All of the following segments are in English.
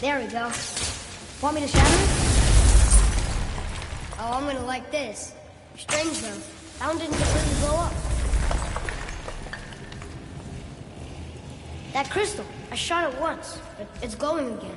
There we go. Want me to shatter it? Oh, I'm gonna like this. Strange though. That one didn't completely blow up. That crystal, I shot it once, but it's glowing again.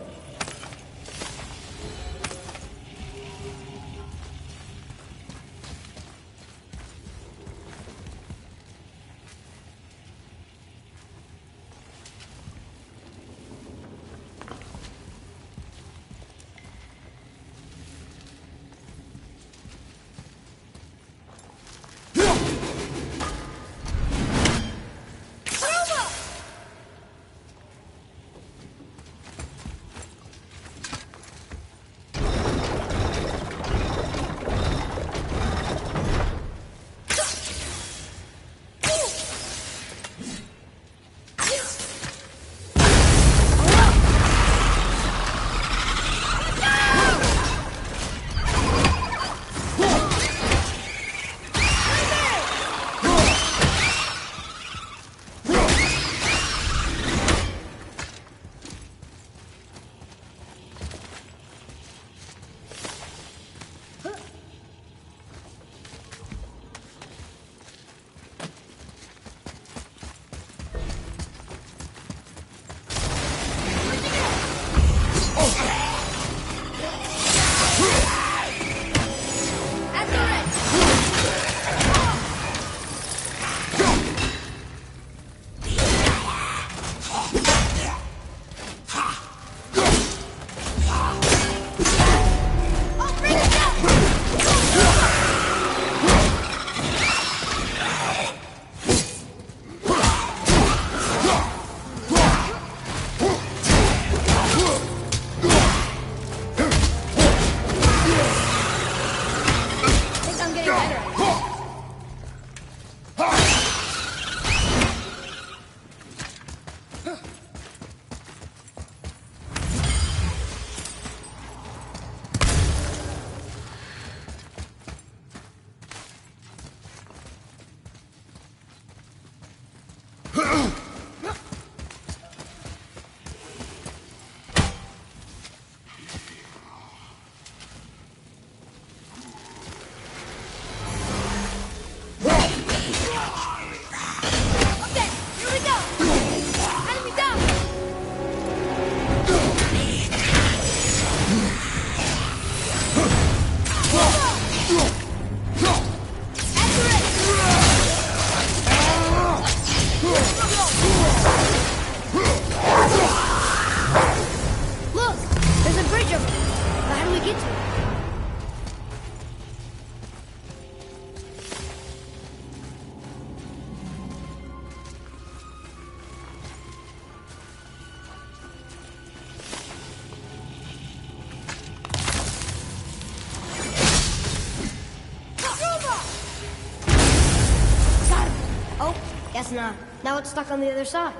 Guess not. Now it's stuck on the other side.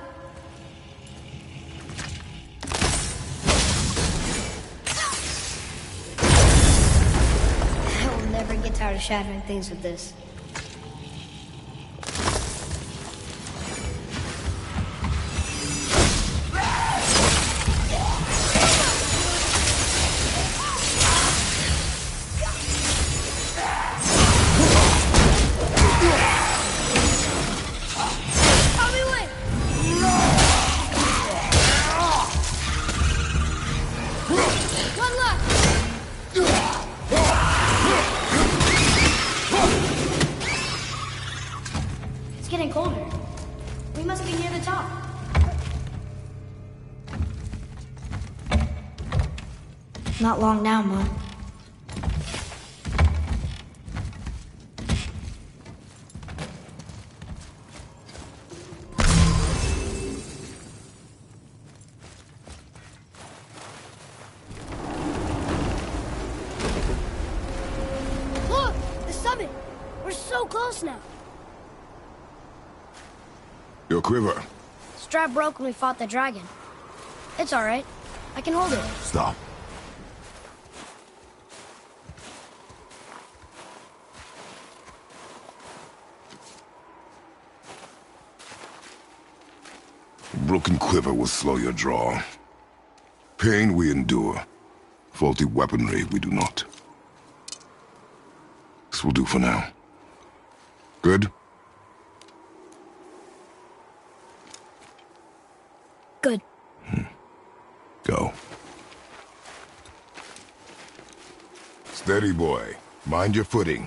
I will never get tired of shattering things with this. Not long now, Mom. Look! The summit! We're so close now! Your quiver. Strap broke when we fought the dragon. It's alright. I can hold it. Stop. Broken quiver will slow your draw. Pain we endure. Faulty weaponry we do not. This will do for now. Good? Good. Go. Steady, boy. Mind your footing.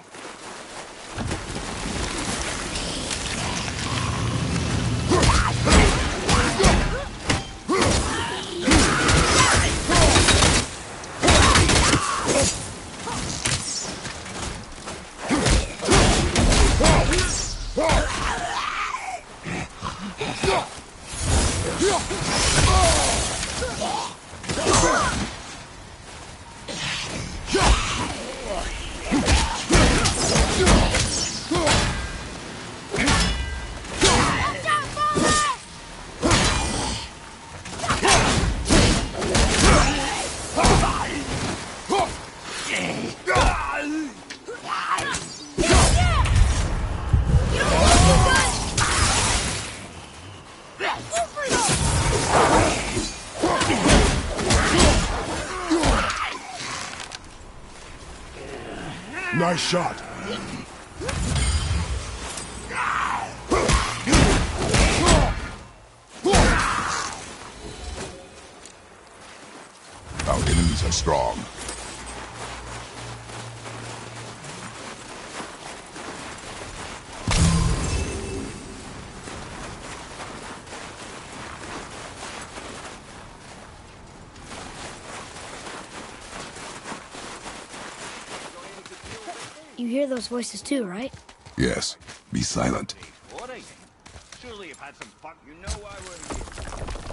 Nice shot. Our enemies are strong. You hear those voices too, right? Yes. Be silent. Surely you've had some fuck. You know why we're here.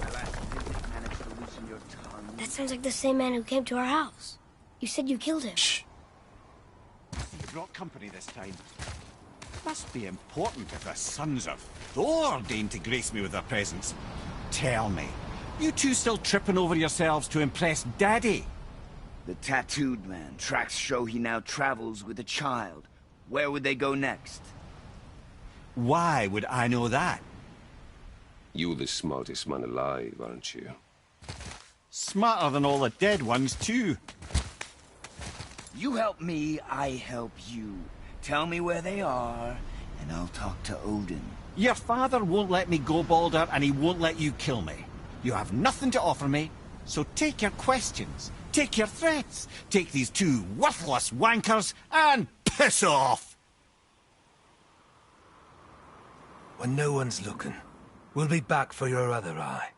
My last visit managed to loosen your tongue. That sounds like the same man who came to our house. You said you killed him. Shh. You brought company this time. Must be important if the sons of Thor deign to grace me with their presence. Tell me, you two still tripping over yourselves to impress Daddy? The tattooed man. Tracks show he now travels with a child. Where would they go next? Why would I know that? You're the smartest man alive, aren't you? Smarter than all the dead ones, too. You help me, I help you. Tell me where they are, and I'll talk to Odin. Your father won't let me go, Balder, and he won't let you kill me. You have nothing to offer me, so take your questions, take your threats, take these two worthless wankers, and piss off! When no one's looking, we'll be back for your other eye.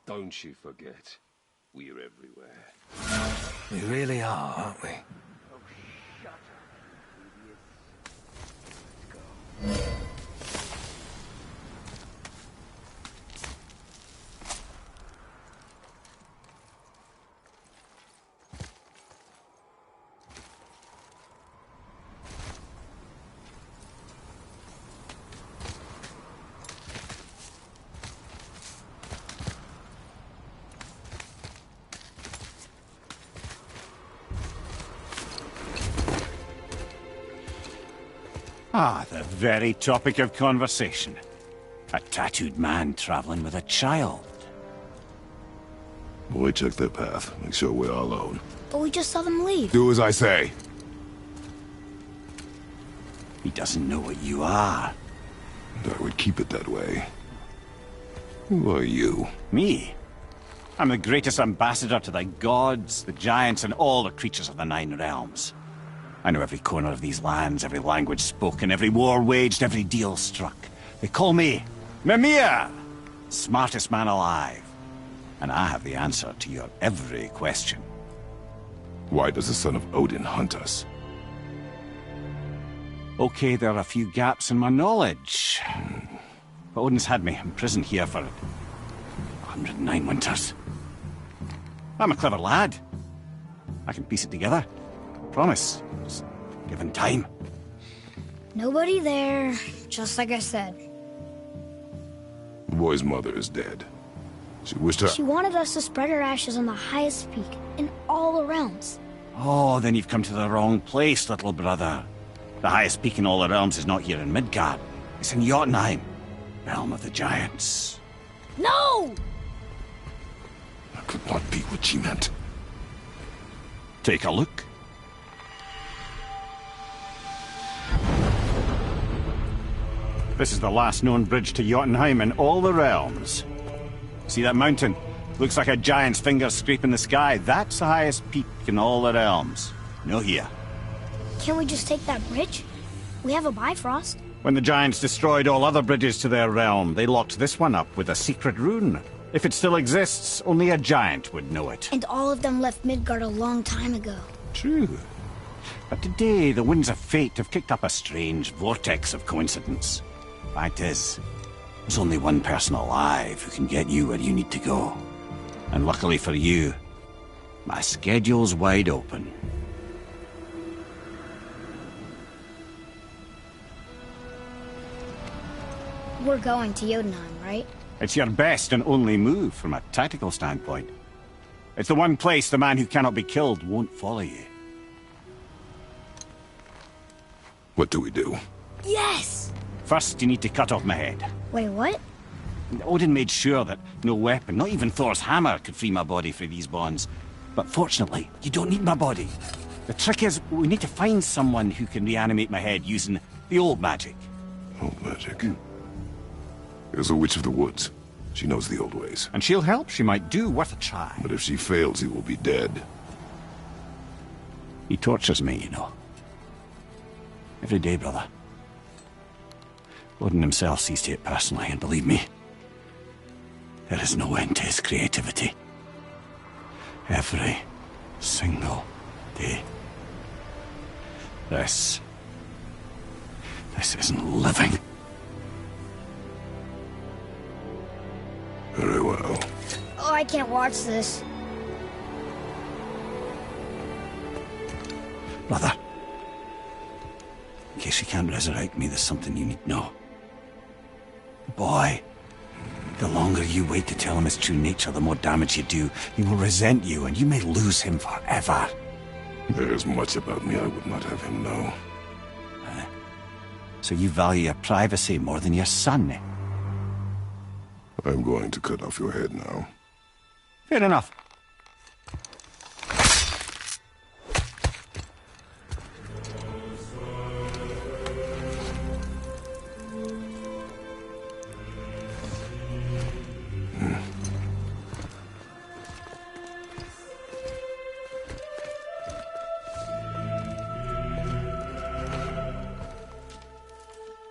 Don't you forget, we're everywhere. We really are, aren't we? Ah, the very topic of conversation. A tattooed man traveling with a child. Boy, check their path. Make sure we're all alone. But we just saw them leave. Do as I say. He doesn't know what you are. And I would keep it that way. Who are you? Me? I'm the greatest ambassador to the gods, the giants, and all the creatures of the Nine Realms. I know every corner of these lands, every language spoken, every war waged, every deal struck. They call me Mimir, smartest man alive. And I have the answer to your every question. Why does the son of Odin hunt us? Okay, there are a few gaps in my knowledge. But Odin's had me imprisoned here for 109 winters. I'm a clever lad. I can piece it together. Promise. Just given time. Nobody there, just like I said. The boy's mother is dead. She wished her... She wanted us to spread her ashes on the highest peak in all the realms. Oh, then you've come to the wrong place, little brother. The highest peak in all the realms is not here in Midgard. It's in Jotunheim, realm of the giants. No! could not be what she meant. Take a look. This is the last known bridge to Jotunheim in all the realms. See that mountain? Looks like a giant's finger scraping the sky. That's the highest peak in all the realms. No here. Can't we just take that bridge? We have a Bifrost. When the giants destroyed all other bridges to their realm, they locked this one up with a secret rune. If it still exists, only a giant would know it. And all of them left Midgard a long time ago. True. But today, the winds of fate have kicked up a strange vortex of coincidence. Fact is, there's only one person alive who can get you where you need to go. And luckily for you, my schedule's wide open. We're going to Jotunheim, right? It's your best and only move from a tactical standpoint. It's the one place the man who cannot be killed won't follow you. What do we do? Yes! First, you need to cut off my head. Wait, what? Odin made sure that no weapon, not even Thor's hammer, could free my body from these bonds. But fortunately, you don't need my body. The trick is, we need to find someone who can reanimate my head using the old magic. Old magic. There's a witch of the woods. She knows the old ways. And she'll help. She might do worth a try. But if she fails, he will be dead. He tortures me, you know. Every day, brother. Odin himself sees to it personally, and believe me, there is no end to his creativity. Every single day. This isn't living. Very well. Oh, I can't watch this. Brother, in case you can't resurrect me, there's something you need to know. Boy, the longer you wait to tell him his true nature, the more damage you do. He will resent you, and you may lose him forever. There's much about me I would not have him know. So you value your privacy more than your son, eh? I'm going to cut off your head now. Fair enough.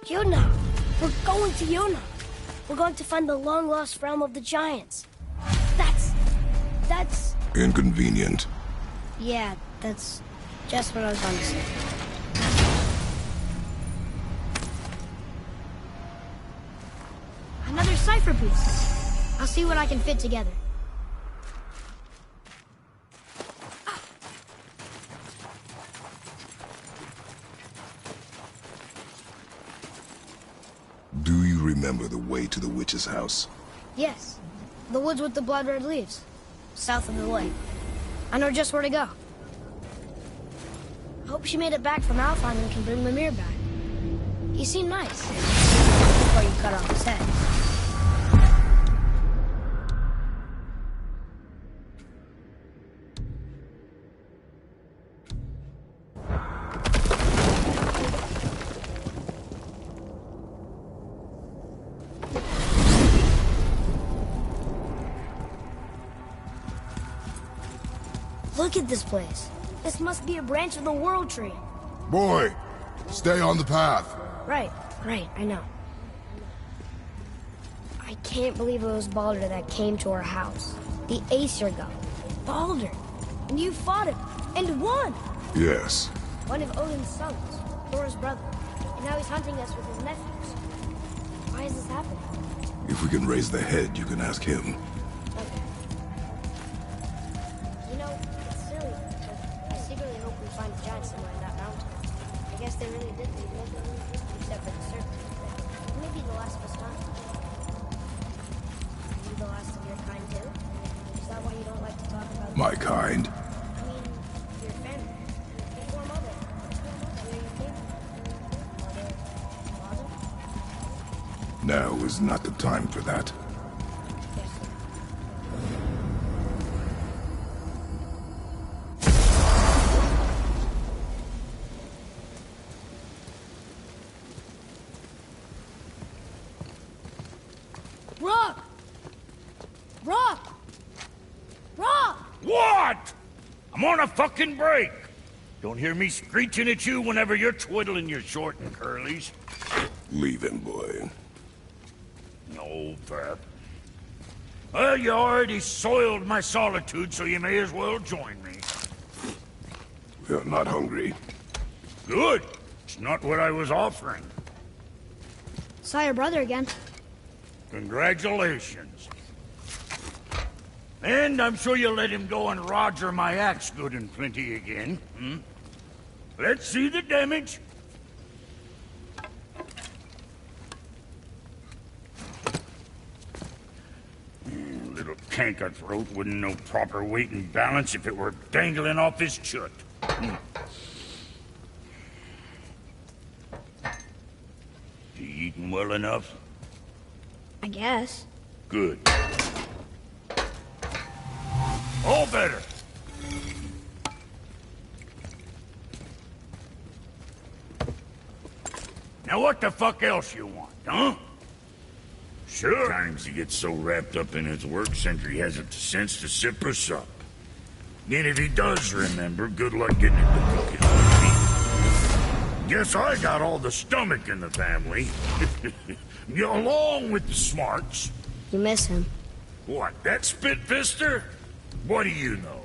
Jotunheim! We're going to Jotunheim! We're going to find the long-lost realm of the giants. That's... Inconvenient. Yeah, that's just what I was going to say. Another cipher piece. I'll see what I can fit together. Do you remember the way to the witch's house? Yes. The woods with the blood-red leaves. South of the lake. I know just where to go. I hope she made it back from Alfheim and can bring Mimir back. He seemed nice. Before you cut off his head. Look at this place. This must be a branch of the World Tree. Boy, stay on the path. Right, I know. I can't believe it was Baldur that came to our house. The Aesir god. Baldur. And you fought him. And won! Yes. One of Odin's sons. Thor's brother. And now he's hunting us with his nephews. Why is this happening? If we can raise the head, you can ask him. Okay. You know, it's silly, but I secretly hope we find a giant somewhere in that mountain. I guess they really did leave nothing except for the serpent. Maybe the last of us not. Are you the last of your kind too? Is that why you don't like to talk about My kind? I mean, your family. Before mother. Where you came from. Mother? Father? Now is not the time for that. Yes, sir. Rock! Rock! Rock! What? I'm on a fucking break. Don't hear me screeching at you whenever you're twiddling your short and curlies. Leave him, boy. No, Pep. Well, you already soiled my solitude, so you may as well join me. We're not hungry. Good. It's not what I was offering. Saw your brother again. Congratulations. And I'm sure you'll let him go and roger my axe good and plenty again. Hmm? Let's see the damage. Little canker throat wouldn't know proper weight and balance if it were dangling off his chut. Hmm. You eating well enough? I guess. Good. All better. Now what the fuck else you want, huh? Sure. Times he gets so wrapped up in his work, Sentry hasn't the sense to sip or sup. And if he does remember, good luck getting him to cook his own meat. Guess I got all the stomach in the family. Along with the smarts. You miss him. What, that spit-fister? What do you know?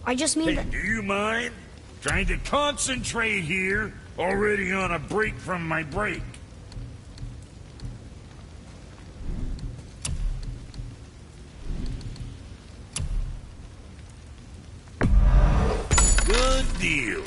I just mean Hey, that... do you mind? Trying to concentrate here, already on a break from my break. Good deal.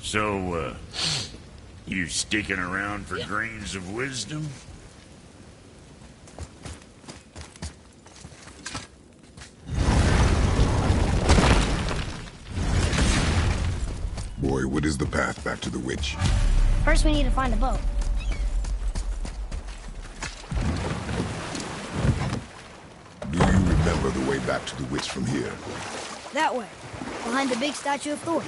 So, you sticking around for grains of wisdom? Boy, what is the path back to the witch? First we need to find a boat. Do you remember the way back to the witch from here? That way. Behind the big statue of Thor.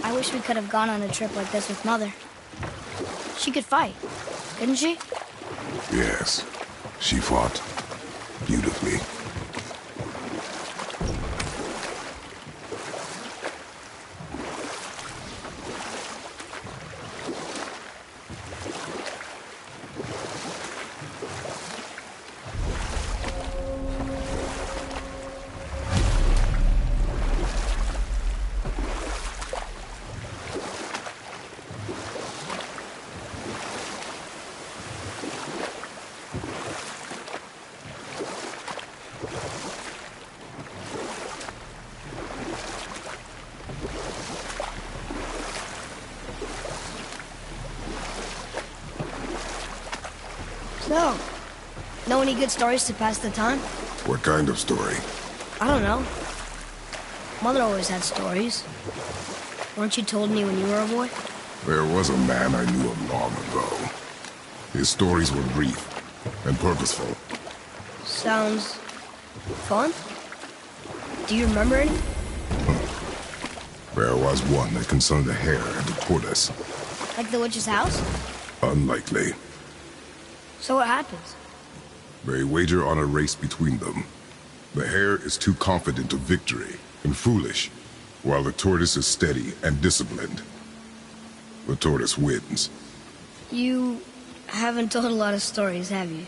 I wish we could have gone on a trip like this with Mother. She could fight, couldn't she? Yes. She fought beautifully. So, know any good stories to pass the time? What kind of story? I don't know. Mother always had stories. Weren't you told me when you were a boy? There was a man I knew of long ago. His stories were brief and purposeful. Sounds fun. Do you remember any? There was one that concerned a hare and a tortoise. Like the witch's house? Unlikely. So what happens? They wager on a race between them. The hare is too confident of victory and foolish, while the tortoise is steady and disciplined. The tortoise wins. You haven't told a lot of stories, have you?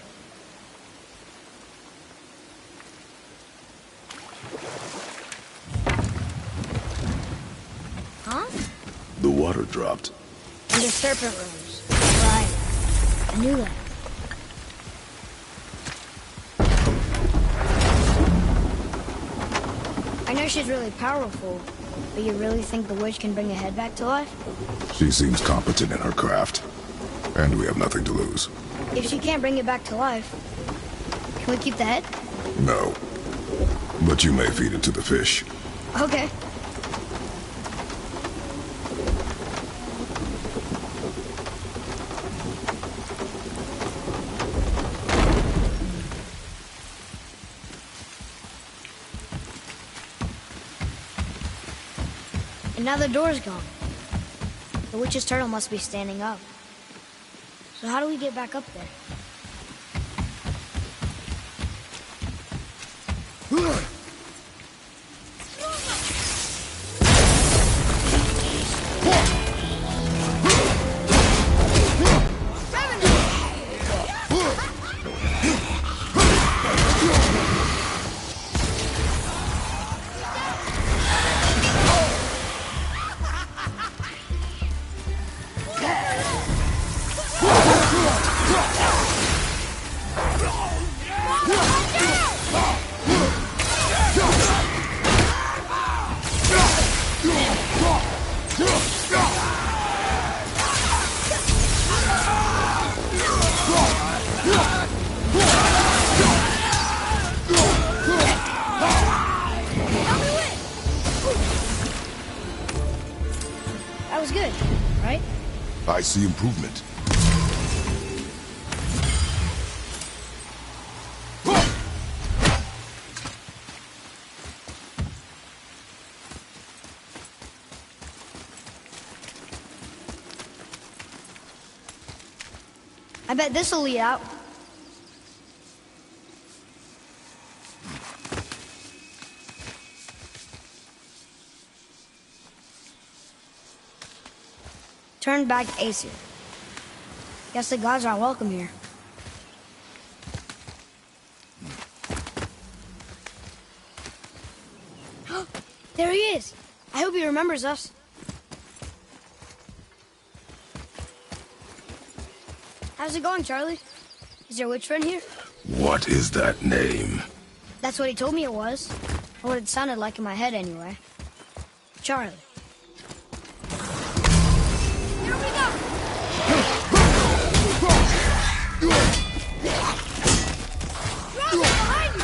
water dropped. And the serpent rose. Right. I knew that. I know she's really powerful, but you really think the witch can bring a head back to life? She seems competent in her craft. And we have nothing to lose. If she can't bring it back to life, can we keep the head? No. But you may feed it to the fish. Okay. And now the door's gone. The witch's turtle must be standing up. So how do we get back up there? That was good, right? I see improvement. I bet this'll lead out. Turn back Aesir. Guess the gods aren't welcome here. There he is! I hope he remembers us. How's it going, Charlie? Is your witch friend here? What is that name? That's what he told me it was. Or what it sounded like in my head, anyway. Charlie. Here we go! Charlie, behind you!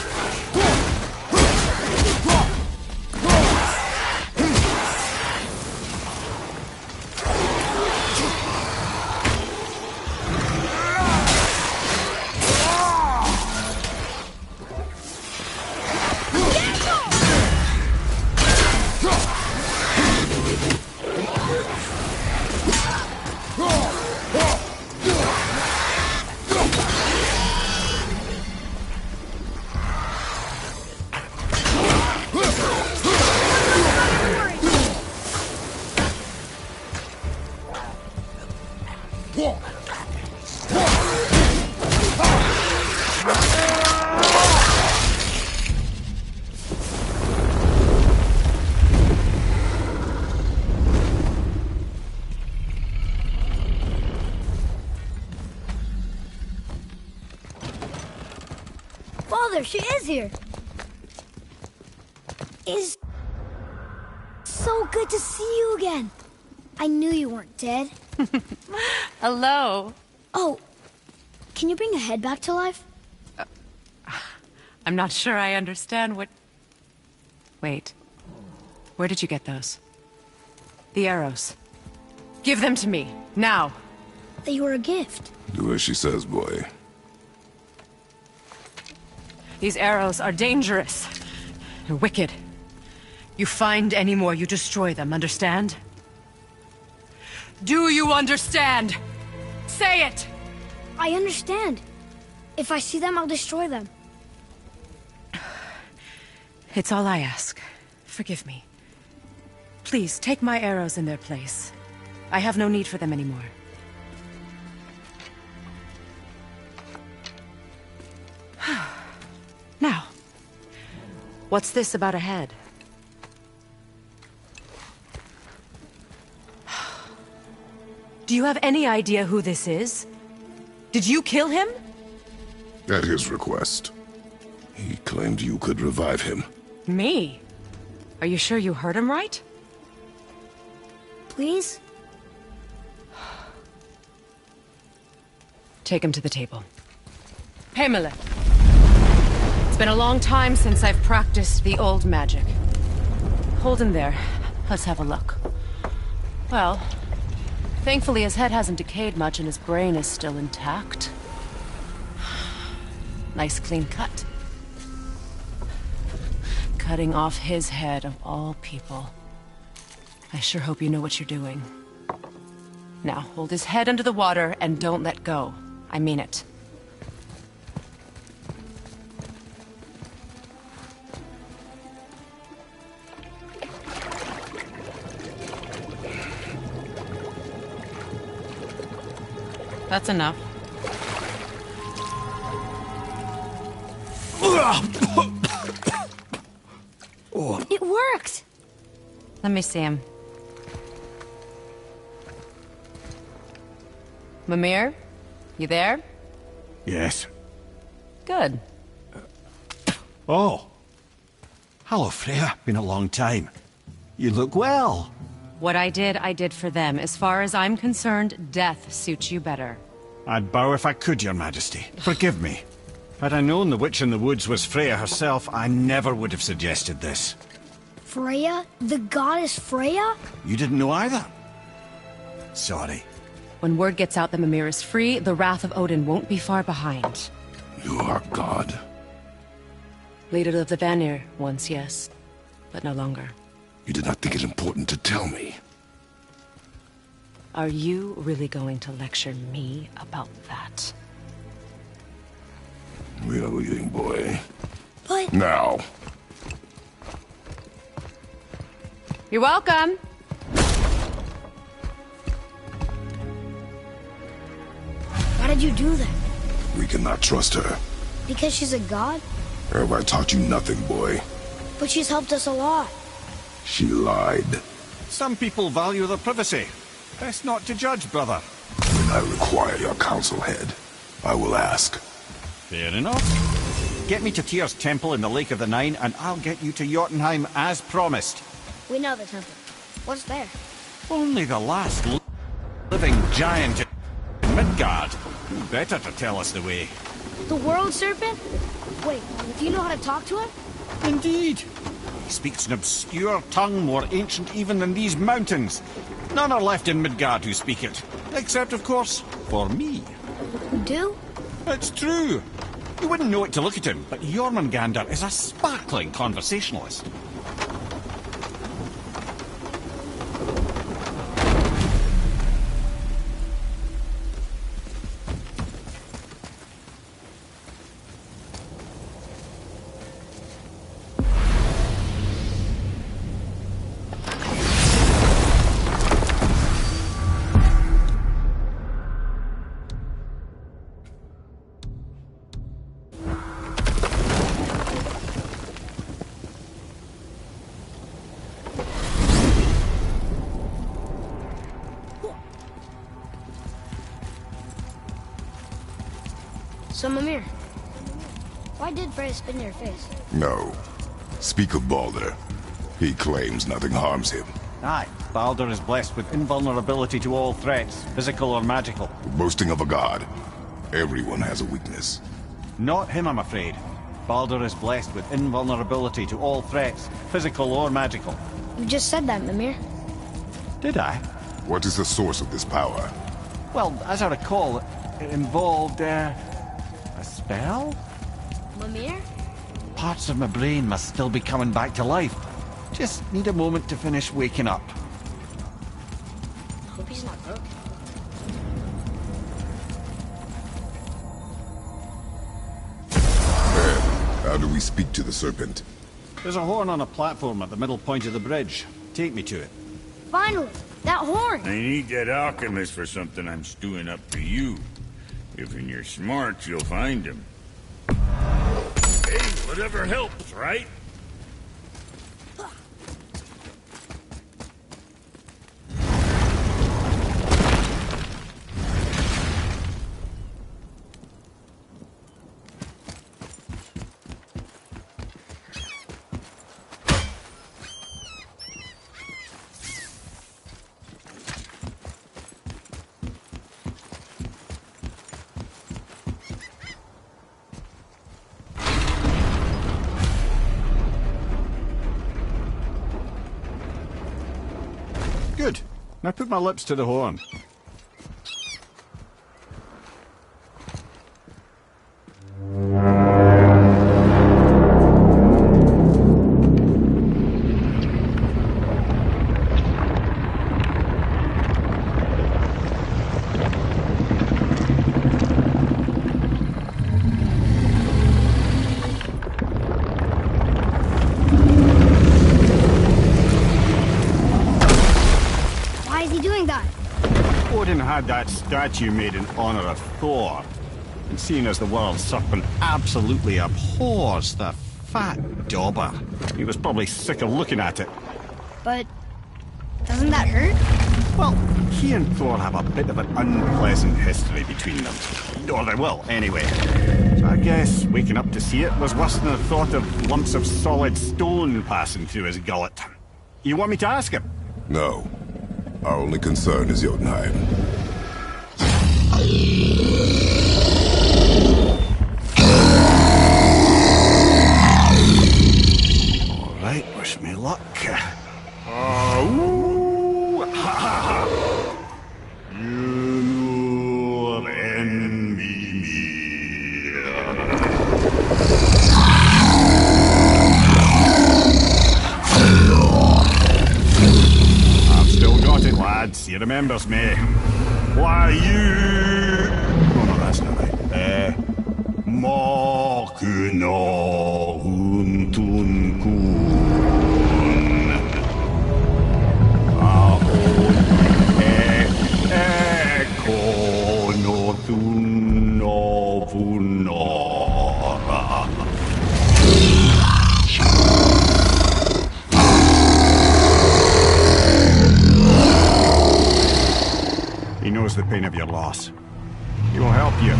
Father, she is here. Is so good to see you again. I knew you weren't dead. Hello. Oh, can you bring a head back to life? I'm not sure I understand what... Wait. Where did you get those? The arrows. Give them to me, now. They were a gift. Do as she says, boy. These arrows are dangerous and wicked. You find any more, you destroy them, understand? Do you understand? Say it! I understand. If I see them, I'll destroy them. It's all I ask. Forgive me. Please, take my arrows in their place. I have no need for them anymore. Now, what's this about a head? Do you have any idea who this is? Did you kill him? At his request. He claimed you could revive him. Me? Are you sure you heard him right? Please? Take him to the table. Pamela. It's been a long time since I've practiced the old magic. Hold him there. Let's have a look. Well, thankfully his head hasn't decayed much and his brain is still intact. Nice clean cut. Cutting off his head of all people. I sure hope you know what you're doing. Now, hold his head under the water and don't let go. I mean it. That's enough. It worked! Let me see him. Mimir? You there? Yes. Good. Oh. Hello, Freya. Been a long time. You look well. What I did for them. As far as I'm concerned, death suits you better. I'd bow if I could, Your Majesty. Forgive me. Had I known the witch in the woods was Freya herself, I never would have suggested this. Freya? The goddess Freya? You didn't know either? Sorry. When word gets out that Mimir is free, the wrath of Odin won't be far behind. You are God. Leader of the Vanir, once, yes. But no longer. You did not think it important to tell me. Are you really going to lecture me about that? We are leaving, boy. But... Now. You're welcome! Why did you do that? We cannot trust her. Because she's a god? Have I taught you nothing, boy? But she's helped us a lot. She lied. Some people value their privacy. Best not to judge, brother. When I require your council head, I will ask. Fair enough. Get me to Tyr's temple in the Lake of the Nine, and I'll get you to Jotunheim as promised. We know the temple. What's there? Only the last living giant in Midgard. Who better to tell us the way? The world serpent? Wait, do you know how to talk to him? Indeed. He speaks an obscure tongue more ancient even than these mountains. None are left in Midgard who speak it. Except, of course, for me. You do? It's true. You wouldn't know it to look at him, but Jormungandr is a sparkling conversationalist. So, Mimir, why did Freya spit in your face? No. Speak of Baldur. He claims nothing harms him. Aye, Baldur is blessed with invulnerability to all threats, physical or magical. The boasting of a god. Everyone has a weakness. Not him, I'm afraid. Baldur is blessed with invulnerability to all threats, physical or magical. You just said that, Mimir. Did I? What is the source of this power? Well, as I recall, it involved, a spell? Mimir? Parts of my brain must still be coming back to life. Just need a moment to finish waking up. Hope he's not broken. How do we speak to the serpent? There's a horn on a platform at the middle point of the bridge. Take me to it. Finally! That horn! I need that alchemist for something I'm stewing up for you. If you're smart, you'll find him. Hey, whatever helps, right? Now put my lips to the horn. Why is he doing that? Odin had that statue made in honor of Thor. And seeing as the world serpent absolutely abhors the fat dauber, he was probably sick of looking at it. But doesn't that hurt? Well, he and Thor have a bit of an unpleasant history between them. Or they will, anyway. So I guess waking up to see it was worse than the thought of lumps of solid stone passing through his gullet. You want me to ask him? No. Our only concern is Jotunheim. All right, wish me luck. Ooh, ha, ha, ha. You envy me. I've still got it, lads. He remembers me. Why you? Oh no, that's not right. Makuna huntun kun. Eko no tunno punora. He knows the pain of your loss. He will help you.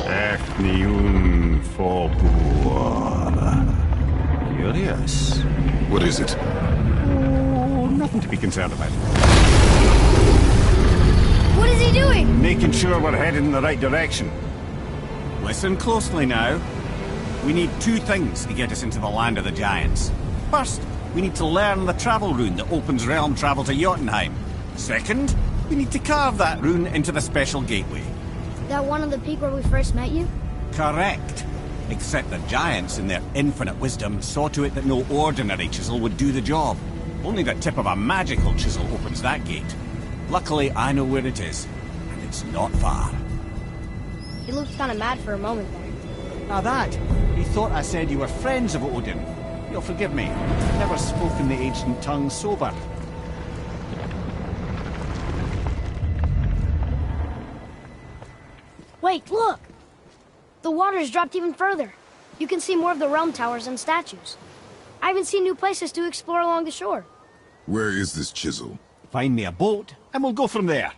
Ethniun Fobuara. Curious. What is it? Oh, nothing to be concerned about. What is he doing? Making sure we're headed in the right direction. Listen closely now. We need two things to get us into the land of the giants. First, we need to learn the travel rune that opens realm travel to Jotunheim. Second, we need to carve that rune into the special gateway. That one on the peak where we first met you? Correct. Except the giants, in their infinite wisdom, saw to it that no ordinary chisel would do the job. Only the tip of a magical chisel opens that gate. Luckily, I know where it is, and it's not far. He looked kind of mad for a moment there. Now that, he thought I said you were friends of Odin. You'll forgive me. I've never spoken the ancient tongue sober. Wait, look! The water's dropped even further. You can see more of the realm towers and statues. I even see new places to explore along the shore. Where is this chisel? Find me a boat, and we'll go from there.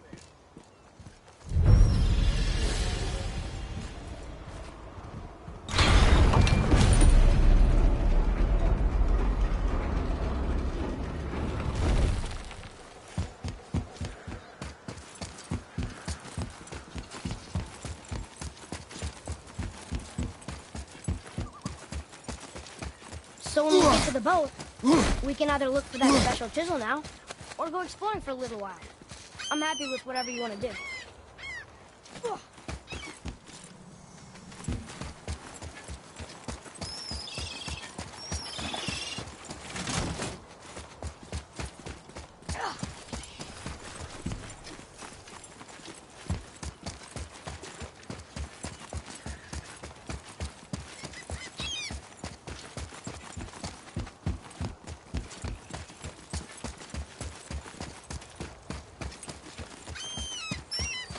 So when we get to the boat, we can either look for that special chisel now, or go exploring for a little while. I'm happy with whatever you want to do.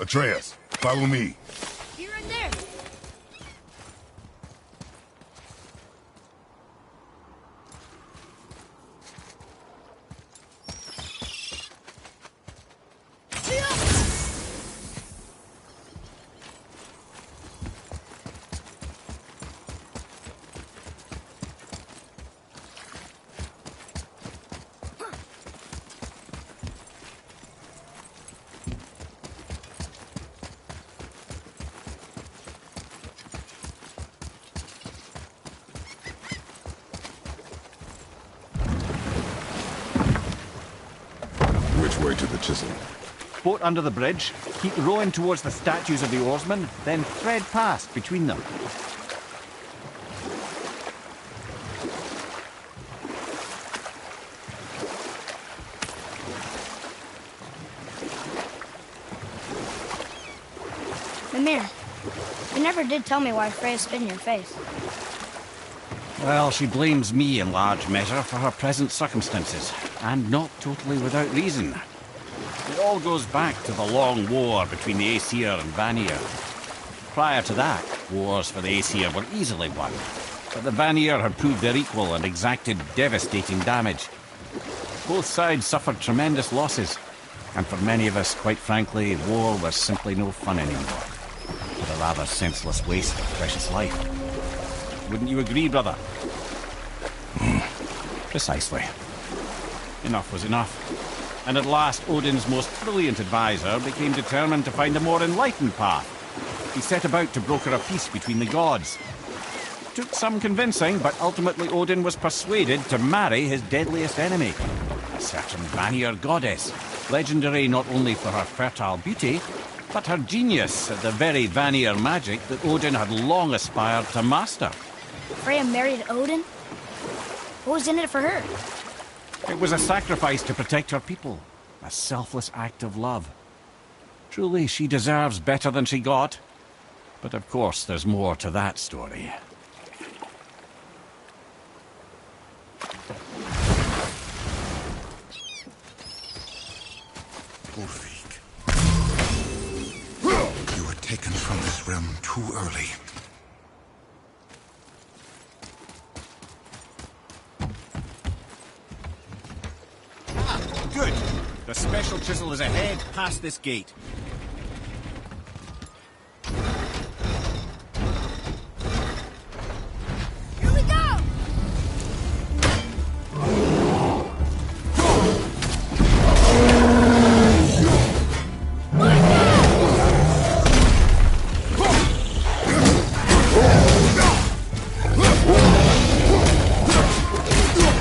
Atreus, follow me. Be right there. way to the chisel? Boat under the bridge, keep rowing towards the statues of the oarsmen, then thread past between them. Mimir, you never did tell me why Freya spit in your face. Well, she blames me in large measure for her present circumstances, and not totally without reason. It all goes back to the long war between the Aesir and Vanir. Prior to that, wars for the Aesir were easily won, but the Vanir had proved their equal and exacted devastating damage. Both sides suffered tremendous losses, and for many of us, quite frankly, war was simply no fun anymore. But a rather senseless waste of precious life. Wouldn't you agree, brother? Precisely. Enough was enough. And at last, Odin's most brilliant advisor became determined to find a more enlightened path. He set about to broker a peace between the gods. Took some convincing, but ultimately Odin was persuaded to marry his deadliest enemy, a certain Vanir goddess, legendary not only for her fertile beauty, but her genius at the very Vanir magic that Odin had long aspired to master. Freya married Odin? What was in it for her? It was a sacrifice to protect her people, a selfless act of love. Truly, she deserves better than she got. But of course, there's more to that story. Ulfik. You were taken from this realm too early. Good. The special chisel is ahead, past this gate. Here we go!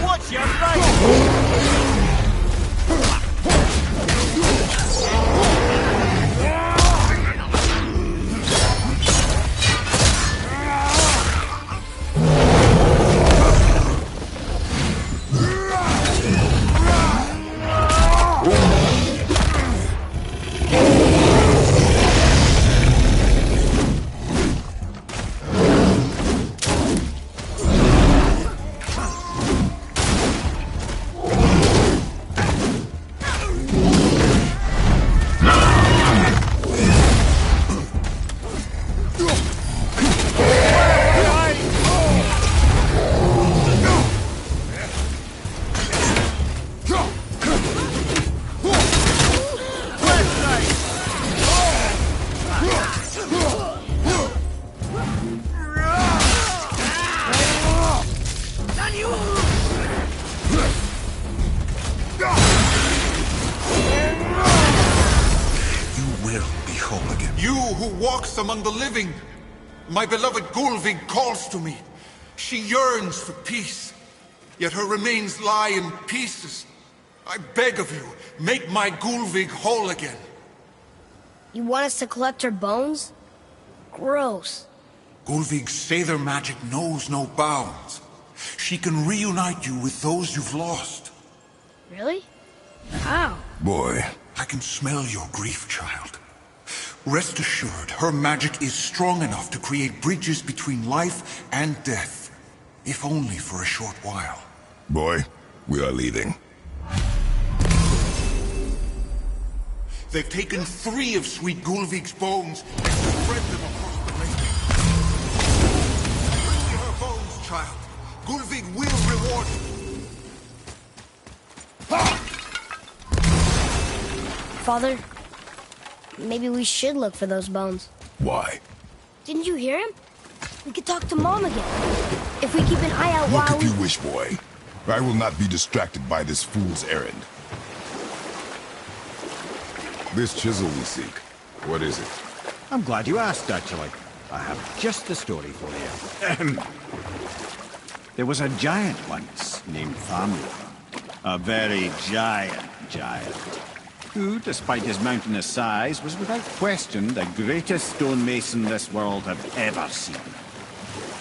Watch your right! Among the living, my beloved Gulvig calls to me. She yearns for peace, yet her remains lie in pieces. I beg of you, make my Gulvig whole again. You want us to collect her bones? Gross. Gulvig's Sather magic knows no bounds. She can reunite you with those you've lost. Really? How? Boy. I can smell your grief, child. Rest assured, her magic is strong enough to create bridges between life and death, if only for a short while. Boy, we are leaving. They've taken 3 of Sweet Gulvig's bones and spread them across the lake. Bring me her bones, child. Gulvig will reward you. Father? Maybe we should look for those bones. Why? Didn't you hear him? We could talk to Mom again. If we keep an eye out Look while if you wish, boy. I will not be distracted by this fool's errand. This chisel we seek, what is it? I'm glad you asked, actually. I have just the story for you. There was a giant once named Famula. A very giant. who, despite his mountainous size, was without question the greatest stonemason this world had ever seen.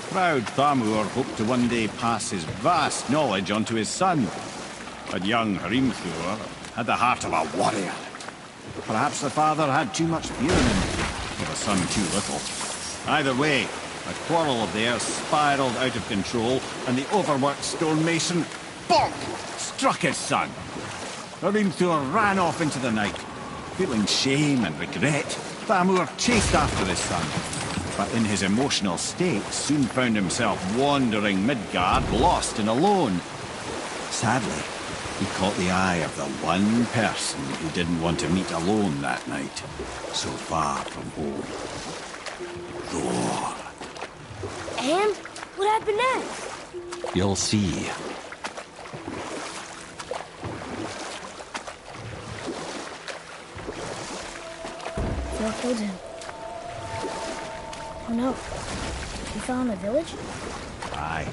Proud Thamur hoped to one day pass his vast knowledge on to his son, but young Hrimthur had the heart of a warrior. Perhaps the father had too much fear in him, or the son too little. Either way, a quarrel of theirs spiraled out of control, and the overworked stonemason, bonk, struck his son. Hrimthur ran off into the night. Feeling shame and regret, Thamur chased after his son, but in his emotional state soon found himself wandering Midgard, lost and alone. Sadly, he caught the eye of the one person who didn't want to meet alone that night, so far from home. Thor. And? What happened next? You'll see. Thor killed him. Oh no. He fell in the village? Aye.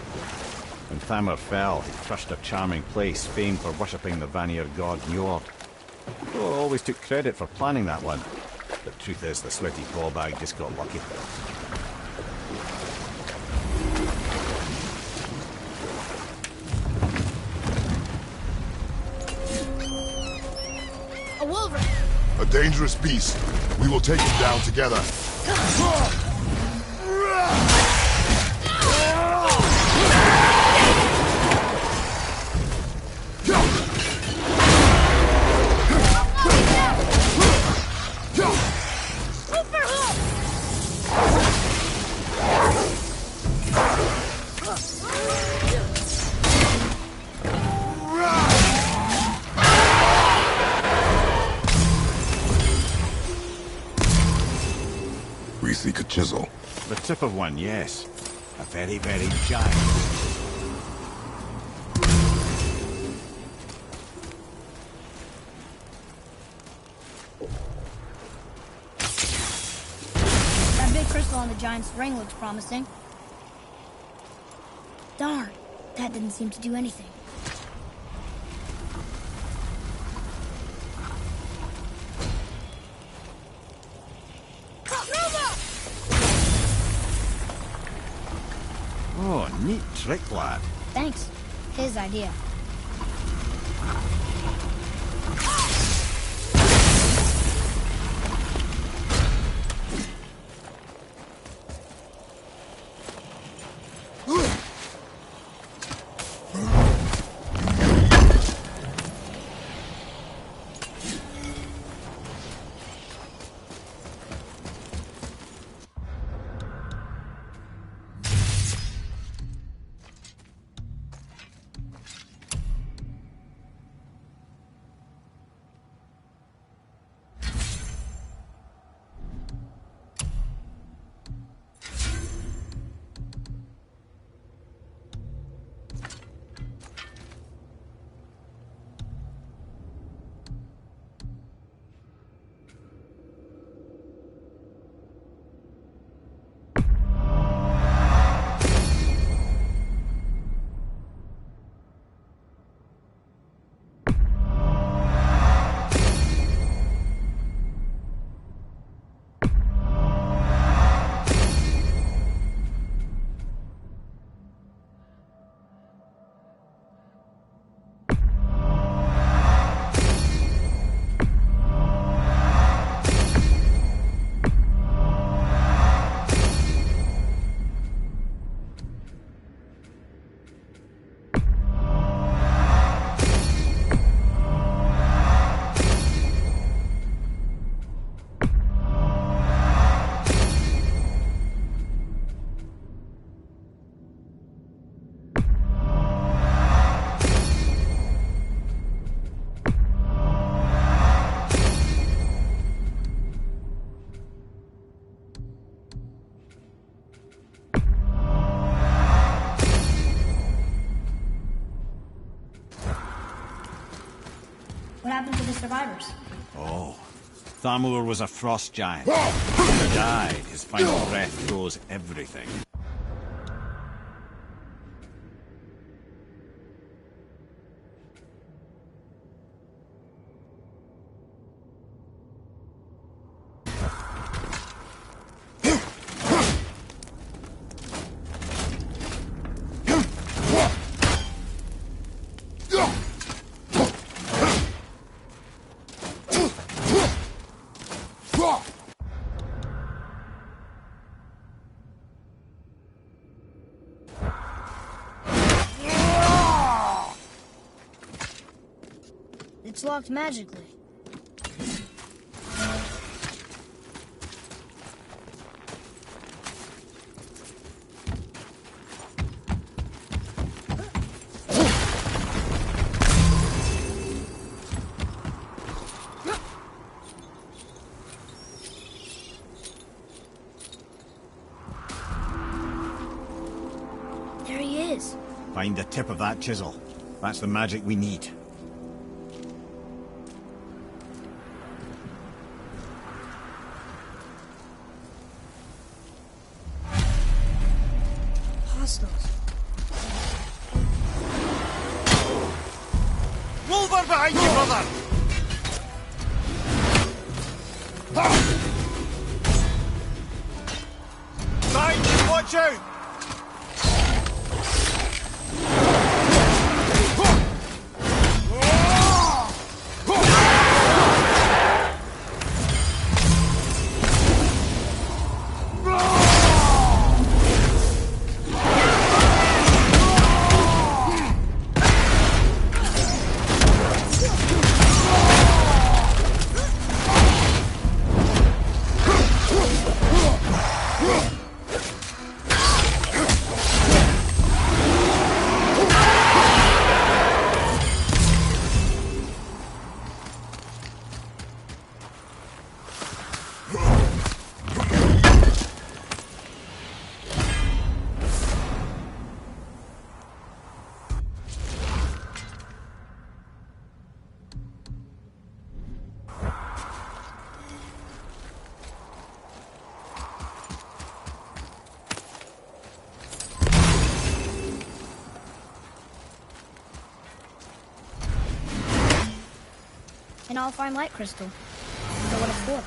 When Thamur fell, he crushed a charming place famed for worshipping the Vanir god Njord. Thor always took credit for planning that one. The truth is, the sweaty ballbag just got lucky. A wolverine! A dangerous beast. We will take him down together. We seek a chisel. The tip of one, yes. A very, very giant. That big crystal on the giant's ring looks promising. Darn, that didn't seem to do anything. Oh, neat trick, lad. Thanks. His idea. What happened to the survivors? Oh, Thamur was a frost giant. He died. His final breath froze everything. It's locked magically. There he is. Find the tip of that chisel. That's the magic we need. Hostiles. Wolver behind you, brother! Side, watch out! And I'll find light crystal. So what it's for.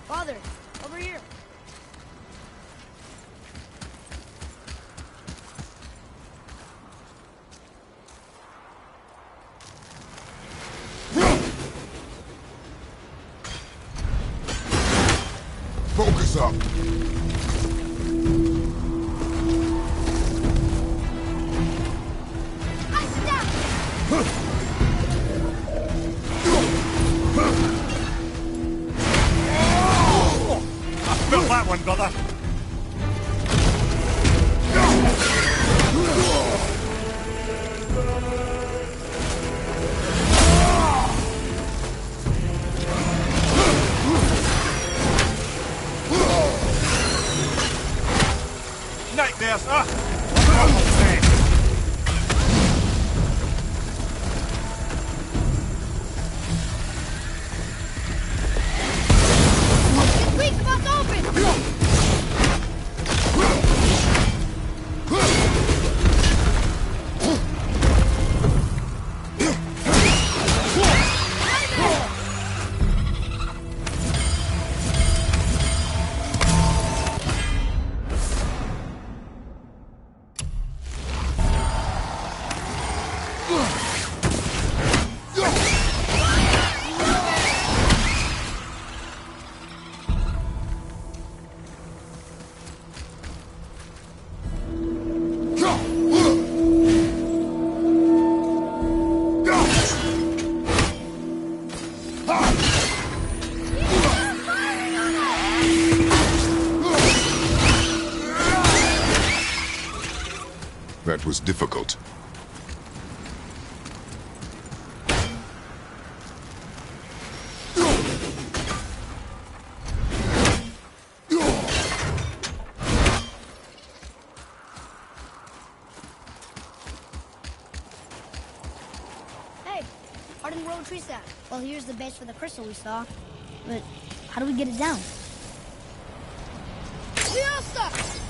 Father, over here. Focus up. Felt that one, brother. Nightmares, huh? Please, about to open! That was difficult. Hardened road tree sap. Well, here's the base for the crystal we saw. But how do we get it down? We all stuck!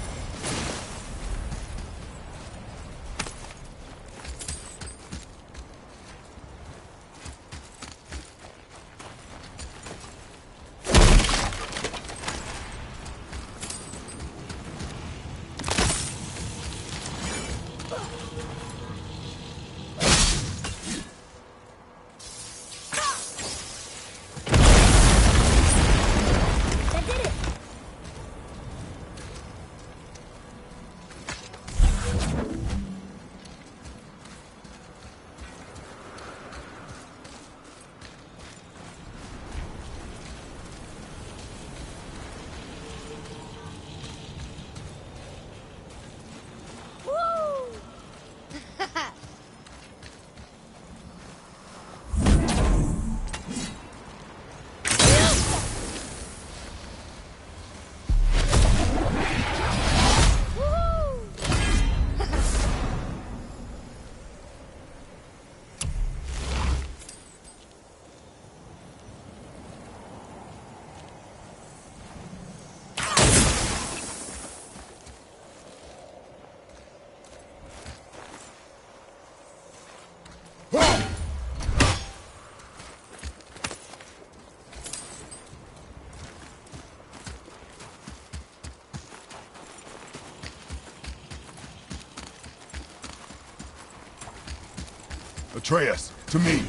Atreus, to me.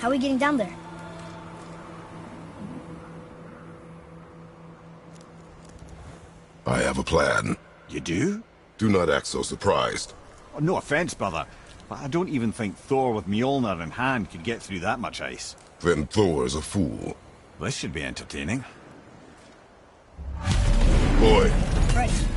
How are we getting down there? I have a plan. You do? Do not act so surprised. Oh, no offense, brother, but I don't even think Thor with Mjolnir in hand could get through that much ice. Then Thor's a fool. This should be entertaining. Boy, Right.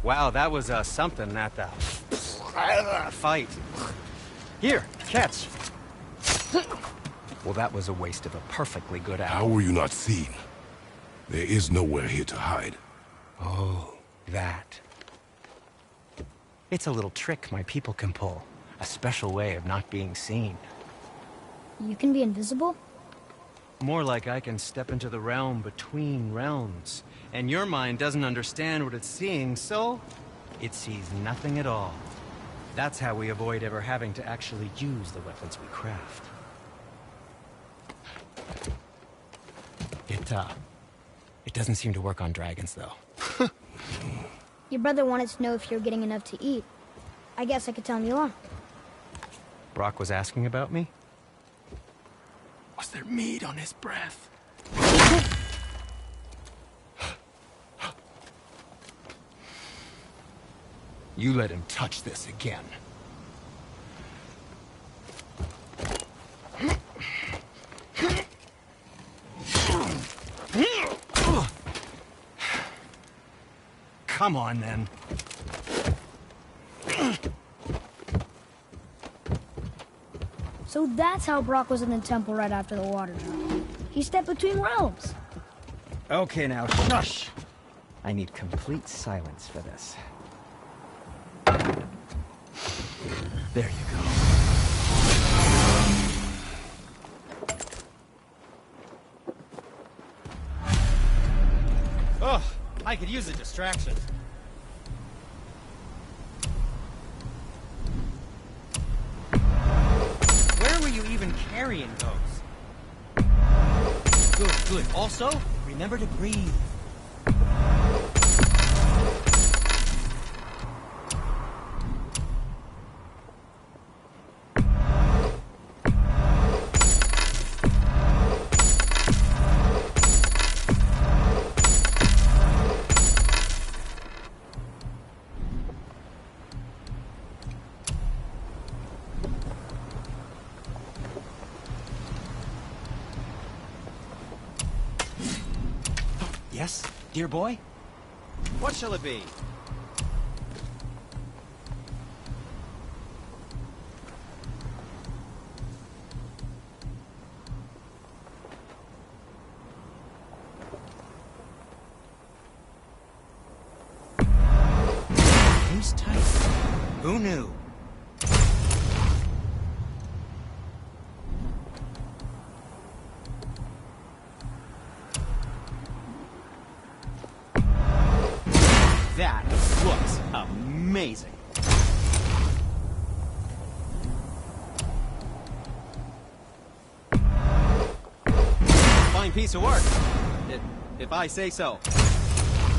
Wow, that was something at the fight. Here, catch. Well, that was a waste of a perfectly good How apple. were you not seen? There is nowhere here to hide. Oh, that. It's a little trick my people can pull. A special way of not being seen. You can be invisible? More like I can step into the realm between realms. And your mind doesn't understand what it's seeing, so it sees nothing at all. That's how we avoid ever having to actually use the weapons we craft. It doesn't seem to work on dragons, though. Your brother wanted to know if you're getting enough to eat. I guess I could tell him you are. Brock was asking about me? Was there meat on his breath? You let him touch this again. Come on, then. So that's how Brock was in the temple right after the water drop. He stepped between realms. Okay, now, shush! I need complete silence for this. There you go. Oh, I could use a distraction. Where were you even carrying those? Good, good. Also, remember to breathe. Yes, dear boy? What shall it be? Seems tight. Who knew? That looks amazing. Fine piece of work, if I say so.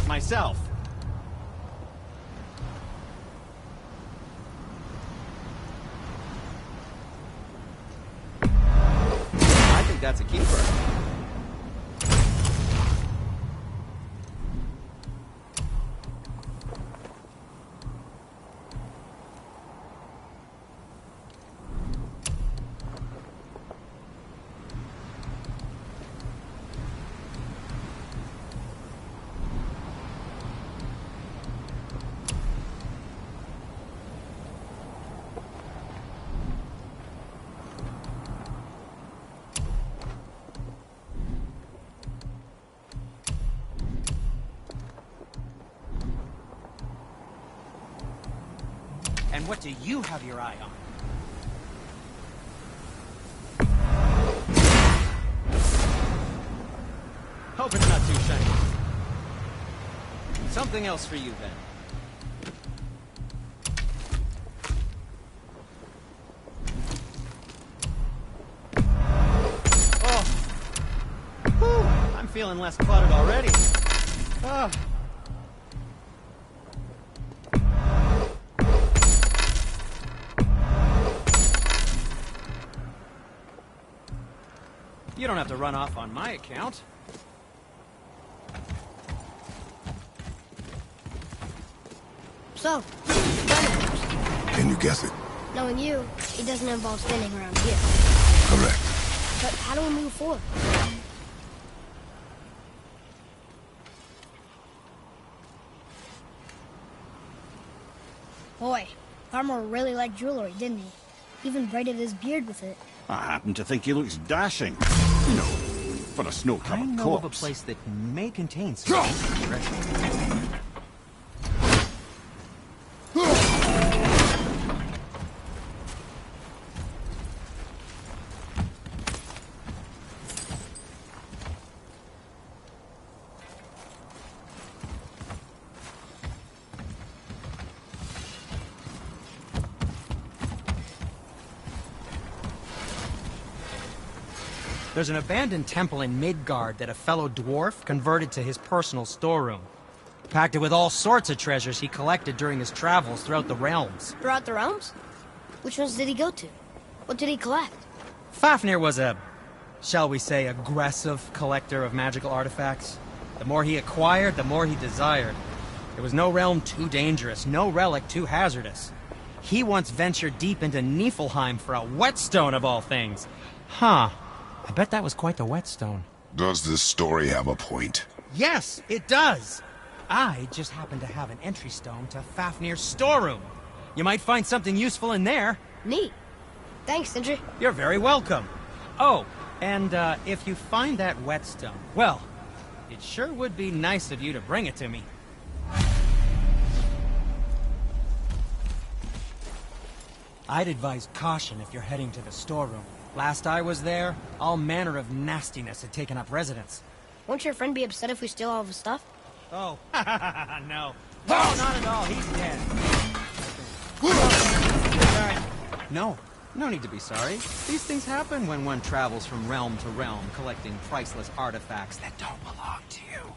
Myself. I think that's a keeper. And what do you have your eye on? Hope it's not too shiny. Something else for you, then. Oh! Whew. I'm feeling less cluttered already. Ah. You don't have to run off on my account. So, Can you guess it? knowing you, it doesn't involve spinning around here. Correct. But how do we move forward? Boy, Farmer really liked jewelry, didn't he? Even braided his beard with it. I happen to think he looks dashing. You know, for a snow-covered corpse. I know of a place that may contain some treasure. There's an abandoned temple in Midgard that a fellow dwarf converted to his personal storeroom. Packed it with all sorts of treasures he collected during his travels throughout the realms. Throughout the realms? Which ones did he go to? What did he collect? Fafnir was a, shall we say, aggressive collector of magical artifacts. The more he acquired, the more he desired. There was no realm too dangerous, no relic too hazardous. He once ventured deep into Niflheim for a whetstone of all things. Huh. I bet that was quite the whetstone. Does this story have a point? Yes, it does. I just happen to have an entry stone to Fafnir's storeroom. You might find something useful in there. Neat. Thanks, Sindri. You're very welcome. Oh, and if you find that whetstone, well, it sure would be nice of you to bring it to me. I'd advise caution if you're heading to the storeroom. Last I was there, all manner of nastiness had taken up residence. Won't your friend be upset if we steal all of his stuff? Oh, no. No, not at all. He's dead. Sorry. No, no need to be sorry. These things happen when one travels from realm to realm, collecting priceless artifacts that don't belong to you.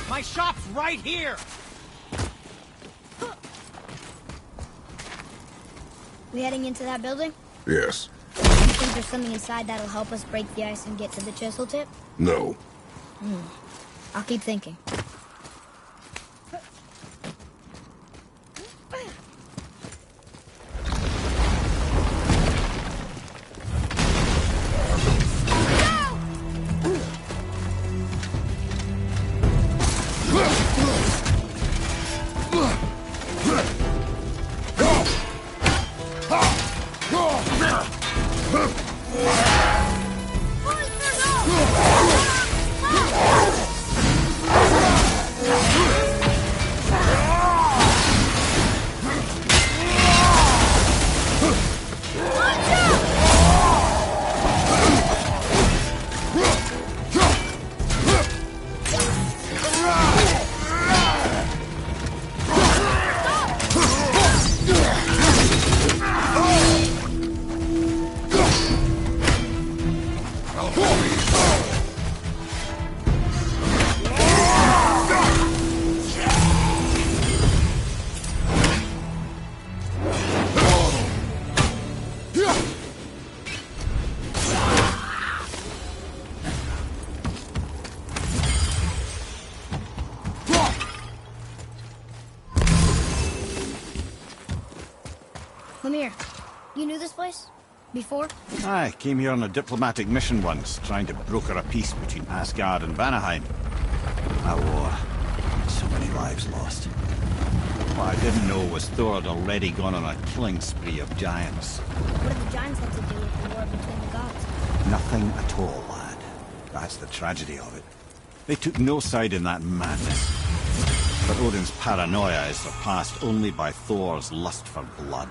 My shop's right here! We heading into that building? Yes. You think there's something inside that'll help us break the ice and get to the chisel tip? No. I'll keep thinking. Come here. You knew this place? Before? I came here on a diplomatic mission once, trying to broker a peace between Asgard and Vanaheim. That war. So many lives lost. What I didn't know was Thor had already gone on a killing spree of giants. What did the giants have to do with the war between the gods? Nothing at all, lad. That's the tragedy of it. They took no side in that madness. But Odin's paranoia is surpassed only by Thor's lust for blood.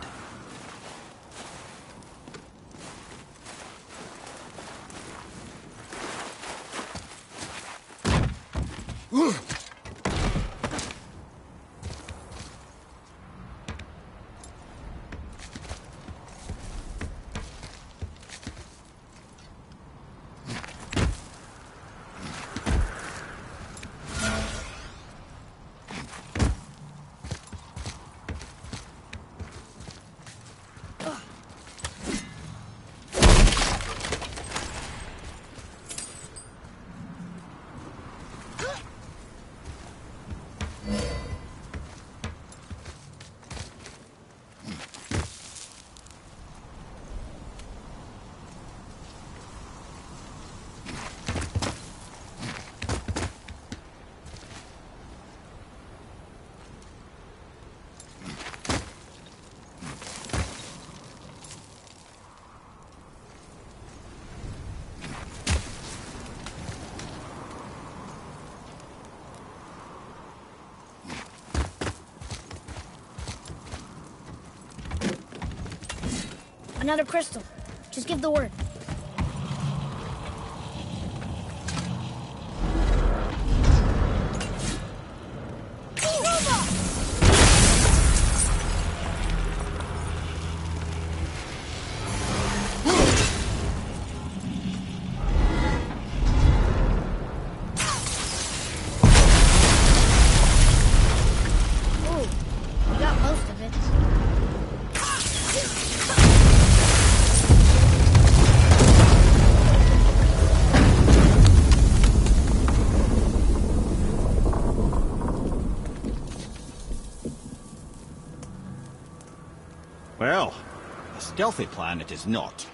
Another crystal. Just give the word. Well, a stealthy plan it is not.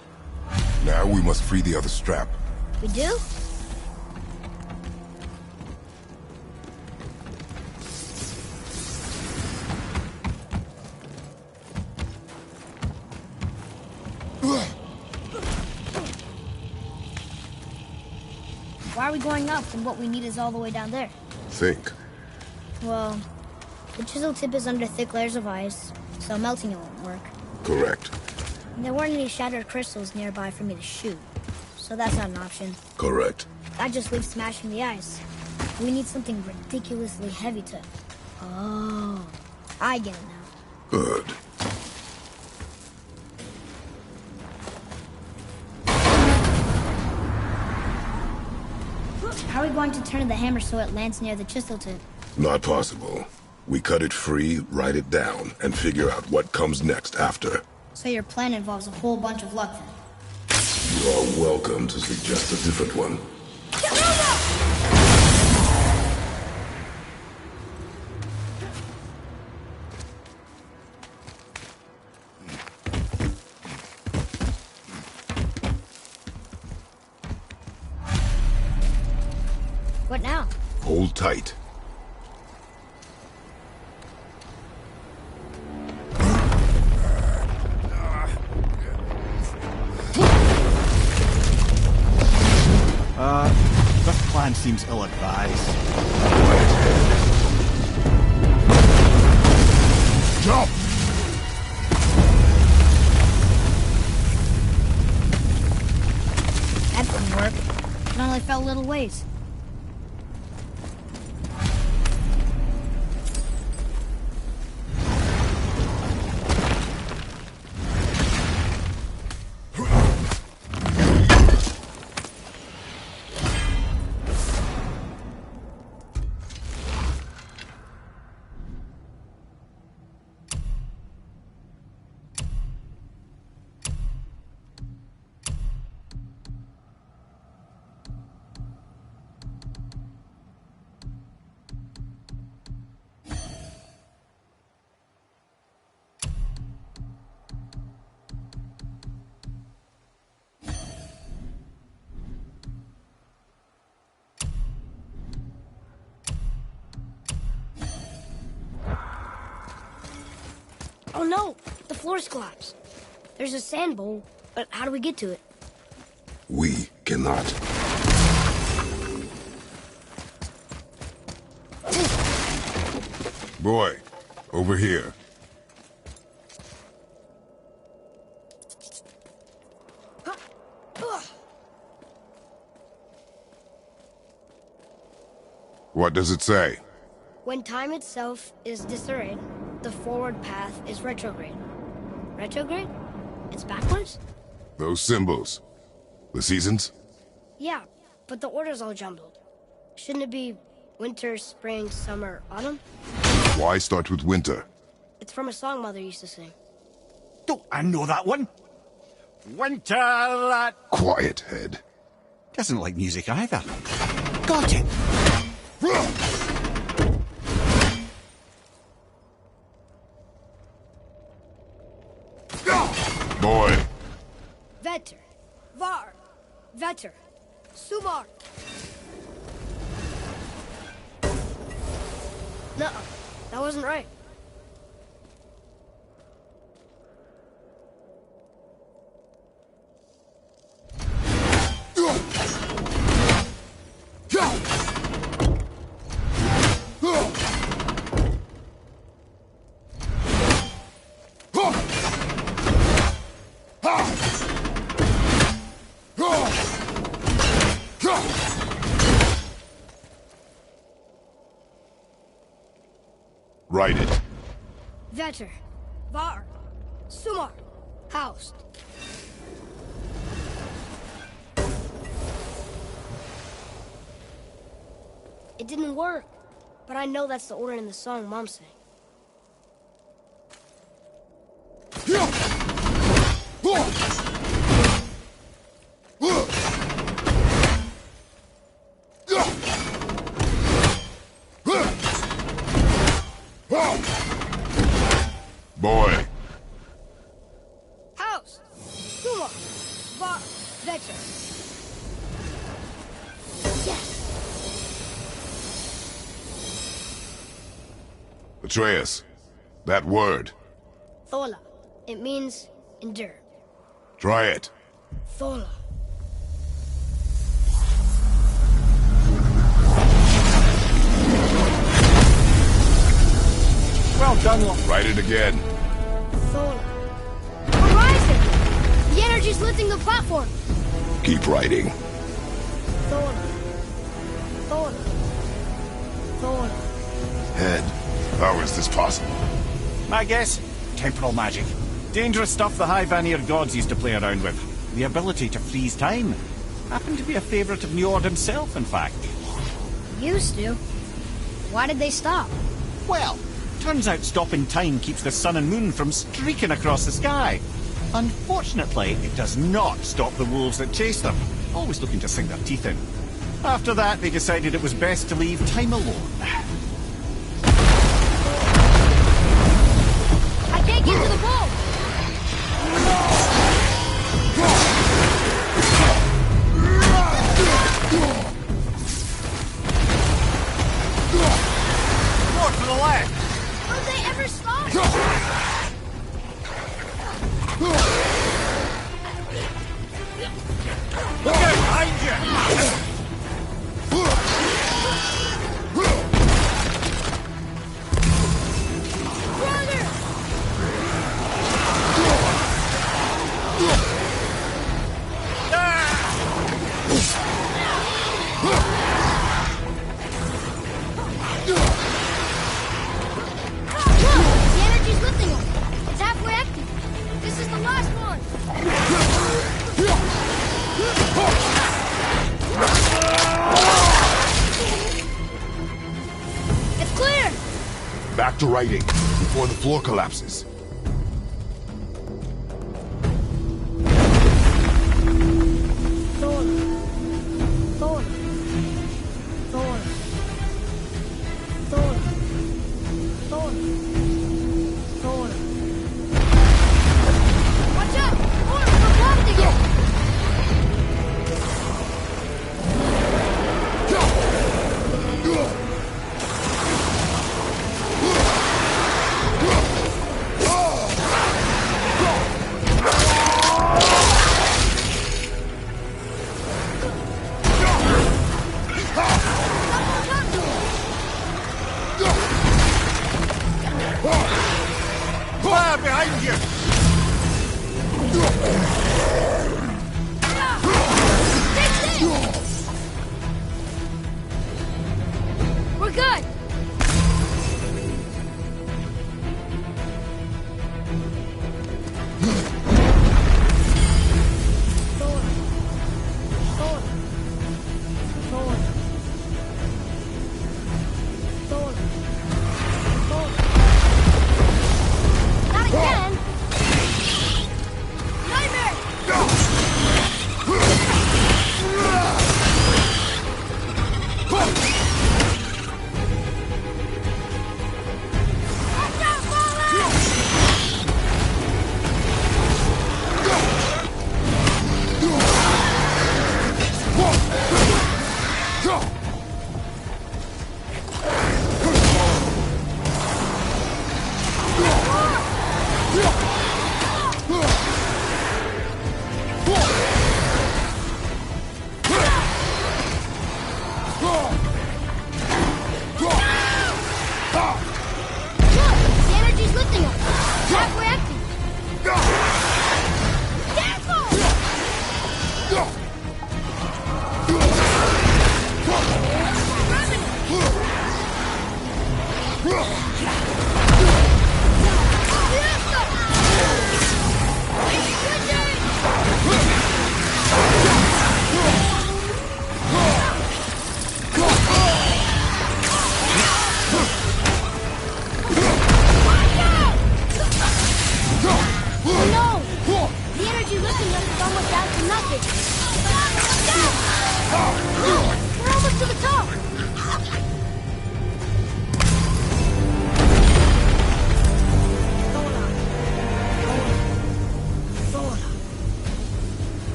Now we must free the other strap. We do? Why are we going up when what we need is all the way down there? Think. Well, the chisel tip is under thick layers of ice, so melting it won't work. Correct. And there weren't any shattered crystals nearby for me to shoot, so that's not an option. Correct. That just leaves smashing the ice. We need something ridiculously heavy to... Oh, I get it now. Good. How are we going to turn the hammer so it lands near the chisel tip? Not possible. We cut it free, write it down, and figure out what comes next after. So your plan involves a whole bunch of luck then? You are welcome to suggest a different one. What now? Hold tight. This plan seems ill-advised. Jump! That didn't work. It only fell a little ways. Oh no! The floor's collapsed. There's a sand bowl, but how do we get to it? We cannot. Boy, over here. What does it say? When time itself is disarrayed, the forward path is retrograde. Retrograde? It's backwards? Those symbols. The seasons? Yeah, but the order's all jumbled. Shouldn't it be winter, spring, summer, autumn? Why start with winter? It's from a song Mother used to sing. Don't I know that one? Winter that... Quiet, head. Doesn't like music either. Got it! Boy. Vetter. Var. Vetter. Sumar. No, that wasn't right. Write it. Vetter. Var. Sumar. Housed. It didn't work, but I know that's the order in the song Mom sang. Boy. Atreus, that word. Thola. It means endure. Try it. Thola. Well done. Write it again. Thola. We're rising! The energy's lifting the platform! Keep writing. Thola. Thola. Thola. Head. How is this possible? My guess? Temporal magic. Dangerous stuff the High Vanir gods used to play around with. The ability to freeze time. Happened to be a favorite of Njord himself, in fact. Used to. Why did they stop? Well, turns out stopping time keeps the sun and moon from streaking across the sky. Unfortunately, it does not stop the wolves that chase them, always looking to sink their teeth in. After that, they decided it was best to leave time alone. I can't get to the bowl! More to the left! Will they ever stop? Look out behind you! Back to writing, before the floor collapses.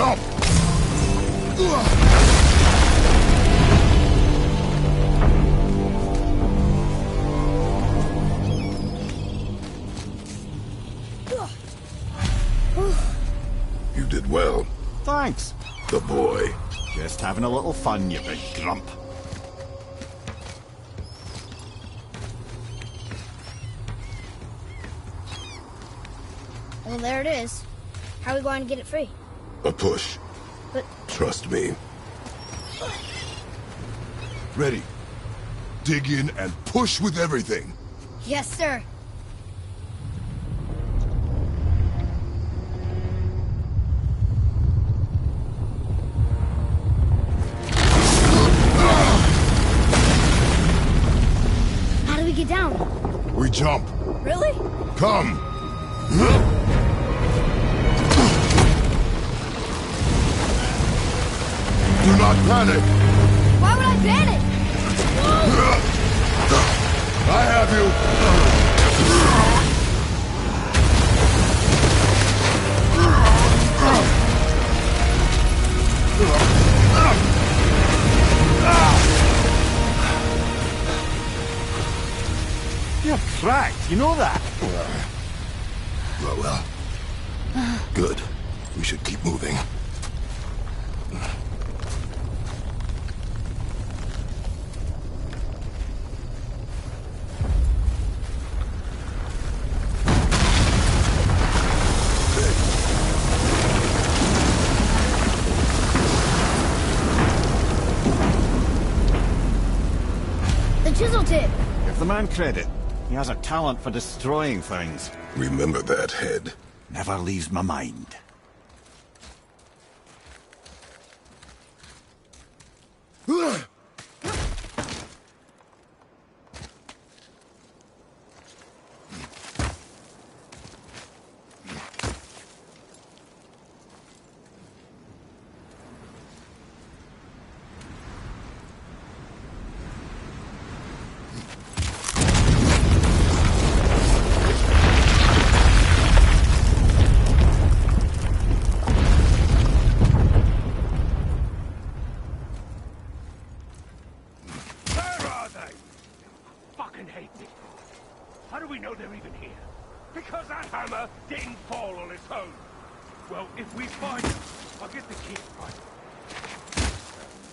Jump! You did well. Thanks. The boy. Just having a little fun, you big grump. Well, there it is. How are we going to get it free? A push. But... Trust me. Ready. Dig in and push with everything. Yes, sir. How do we get down? We jump. Really? Come. Do not panic. Why would I panic? I have you. You're cracked, you know that? Well. Good. We should keep moving. Chisel tip. Give the man credit. He has a talent for destroying things. Remember that head. Never leaves my mind. How do we know they're even here? Because that hammer didn't fall on its own. Well, if we find him, I'll get the key, right?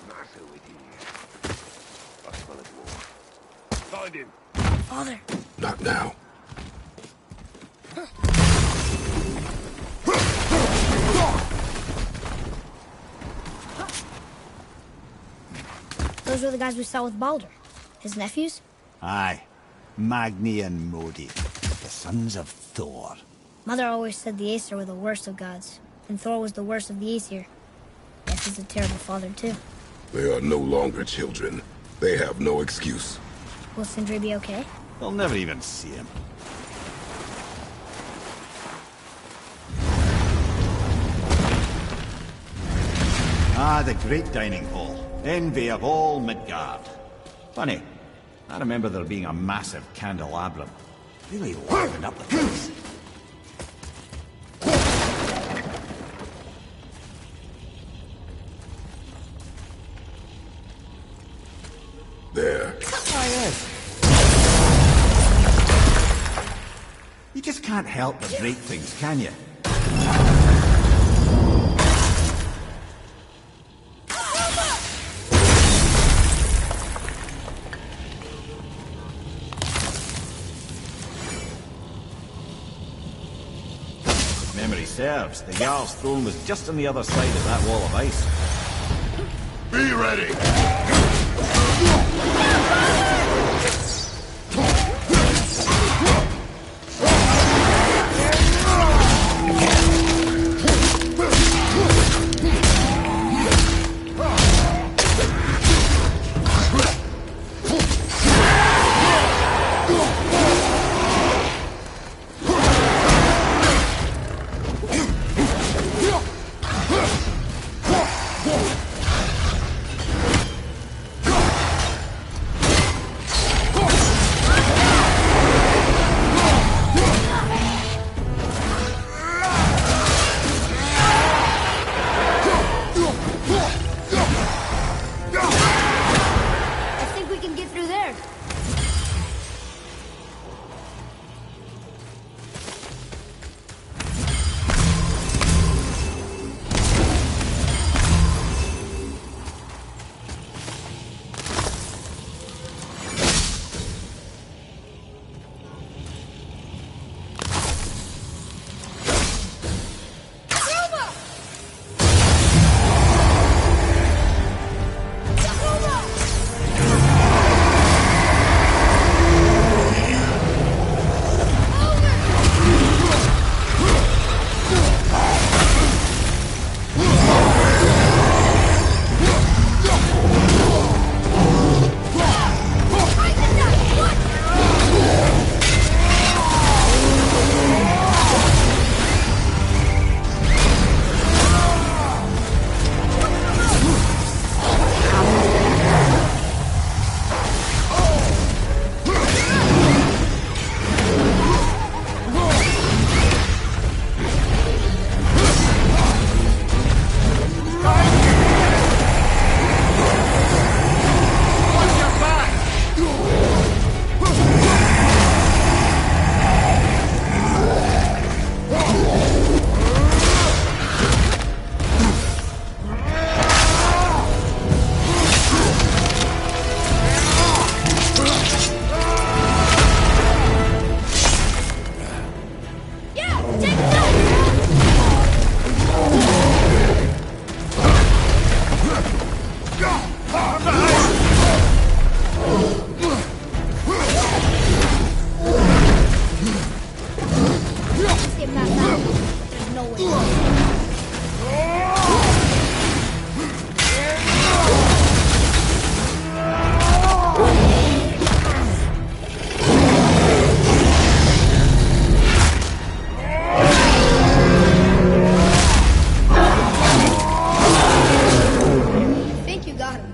Master with you. I smell it more. Find him. Father. Not now. Those were the guys we saw with Baldur. His nephews? Aye. Magni and Modi. The sons of Thor. Mother always said the Aesir were the worst of gods, and Thor was the worst of the Aesir. Guess he's a terrible father, too. They are no longer children. They have no excuse. Will Sindri be okay? They'll never even see him. Ah, the great dining hall. Envy of all Midgard. Funny, I remember there being a massive candelabrum. Really livened up the place. There. Oh, yes. You just can't help but break things, can you? Memory serves, the Jarl's throne was just on the other side of that wall of ice. Be ready! No way. I think you got him.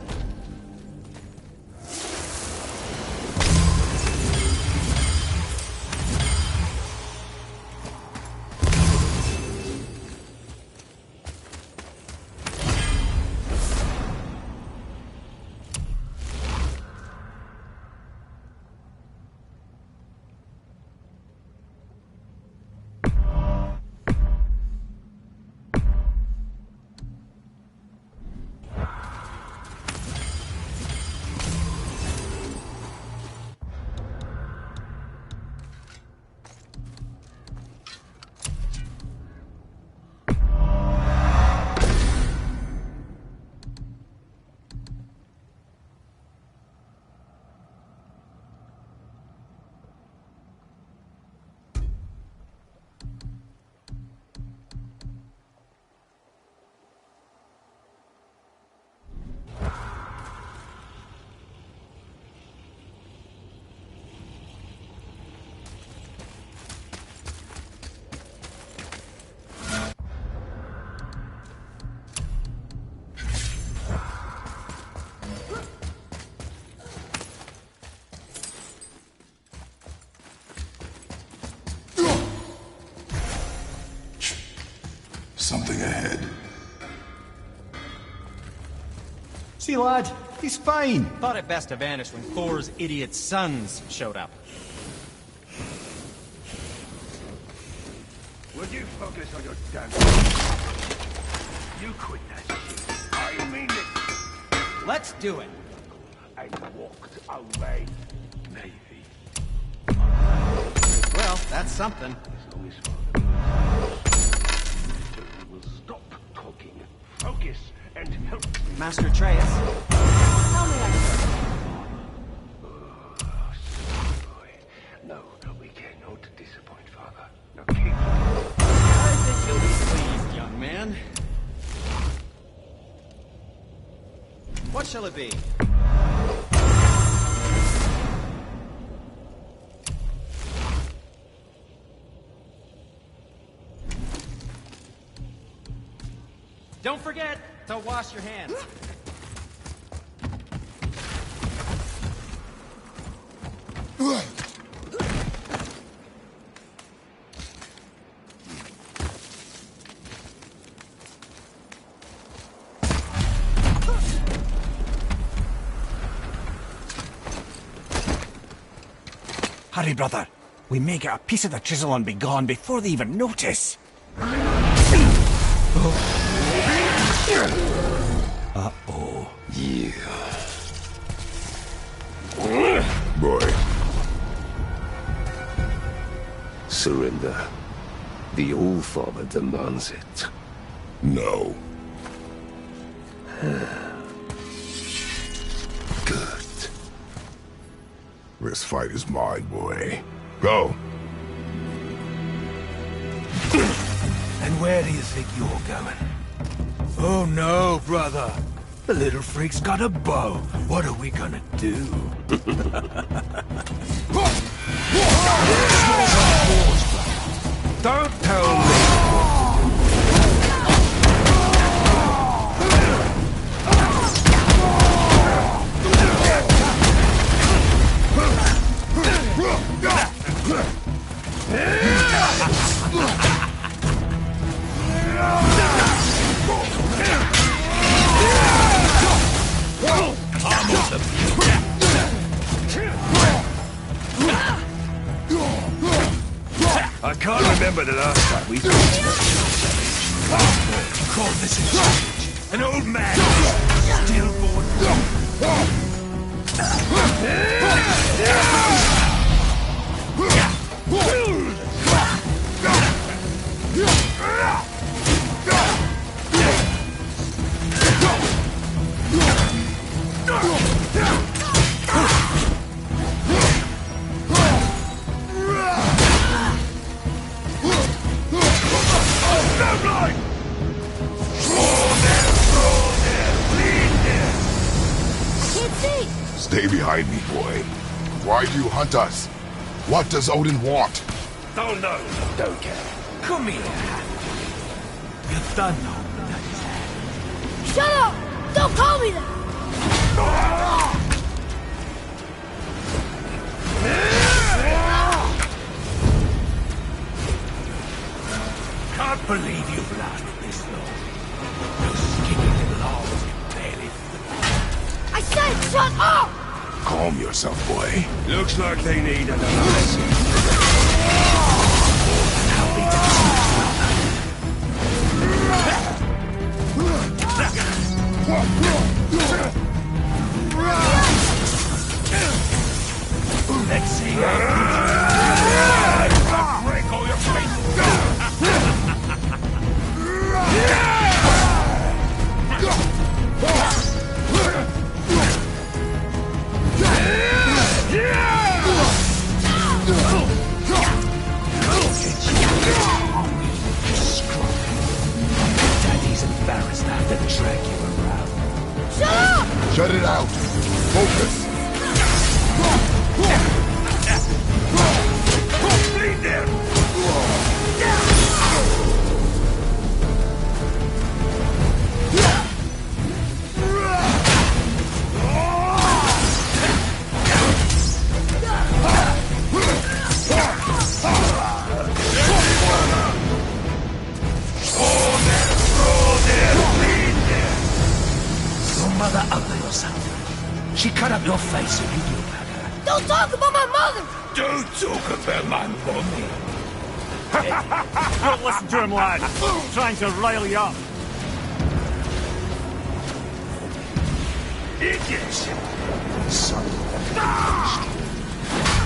Something ahead. See, lad, he's fine. Thought it best to vanish when Thor's idiot sons showed up. Would you focus on your damn... You quit that shit. I mean it. Let's do it. And walked away. Maybe. Well, that's something. As long as Father will stop talking. Focus and help. Master Atreus. Tell me that. Boy. No, we cannot disappoint Father. Now keep I think you'll be pleased, young man. What shall it be? Don't forget to wash your hands. Hurry, brother. We may get a piece of the chisel and be gone before they even notice. Uh-oh. Yeah. Boy. Surrender. The All-Father demands it. No. Good. This fight is mine, boy. Go. And where do you think you're going? Oh no, brother. The little freak's got a bow. What are we gonna do? Don't tell me. I can't remember the last time we called this a challenge. An old man stillborn. Stay behind me, boy. Why do you hunt us? What does Odin want? Don't know. Don't care. Come here, half-breed. You done know that is hand. Shut up! Don't call me that! Can't believe you've lasted this long. Those skinny little arms can barely fit. I said shut up! Calm yourself, boy. Looks like they need another lesson. I'll be Let's see. Break all your face. Daddy's embarrassed I have to drag you around. Shut up! Shut it out. Focus. Lead them. Mother ugly or something. She cut up your face and you knew about her. Don't talk about my mother! Don't talk about my mommy. Don't listen to him, lad. Trying to rile you up. Idiots. Son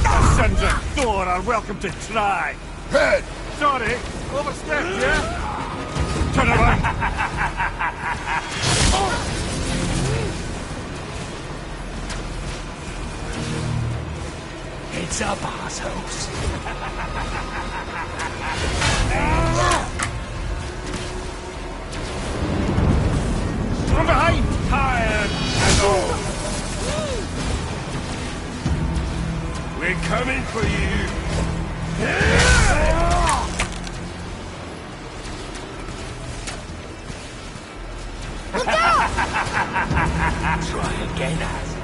The sons of Thor are welcome to try. Head! Sorry, overstepped, yeah? Turn around. Heads up, assholes. From behind, tired and old. We're coming for you. Try again, asshole.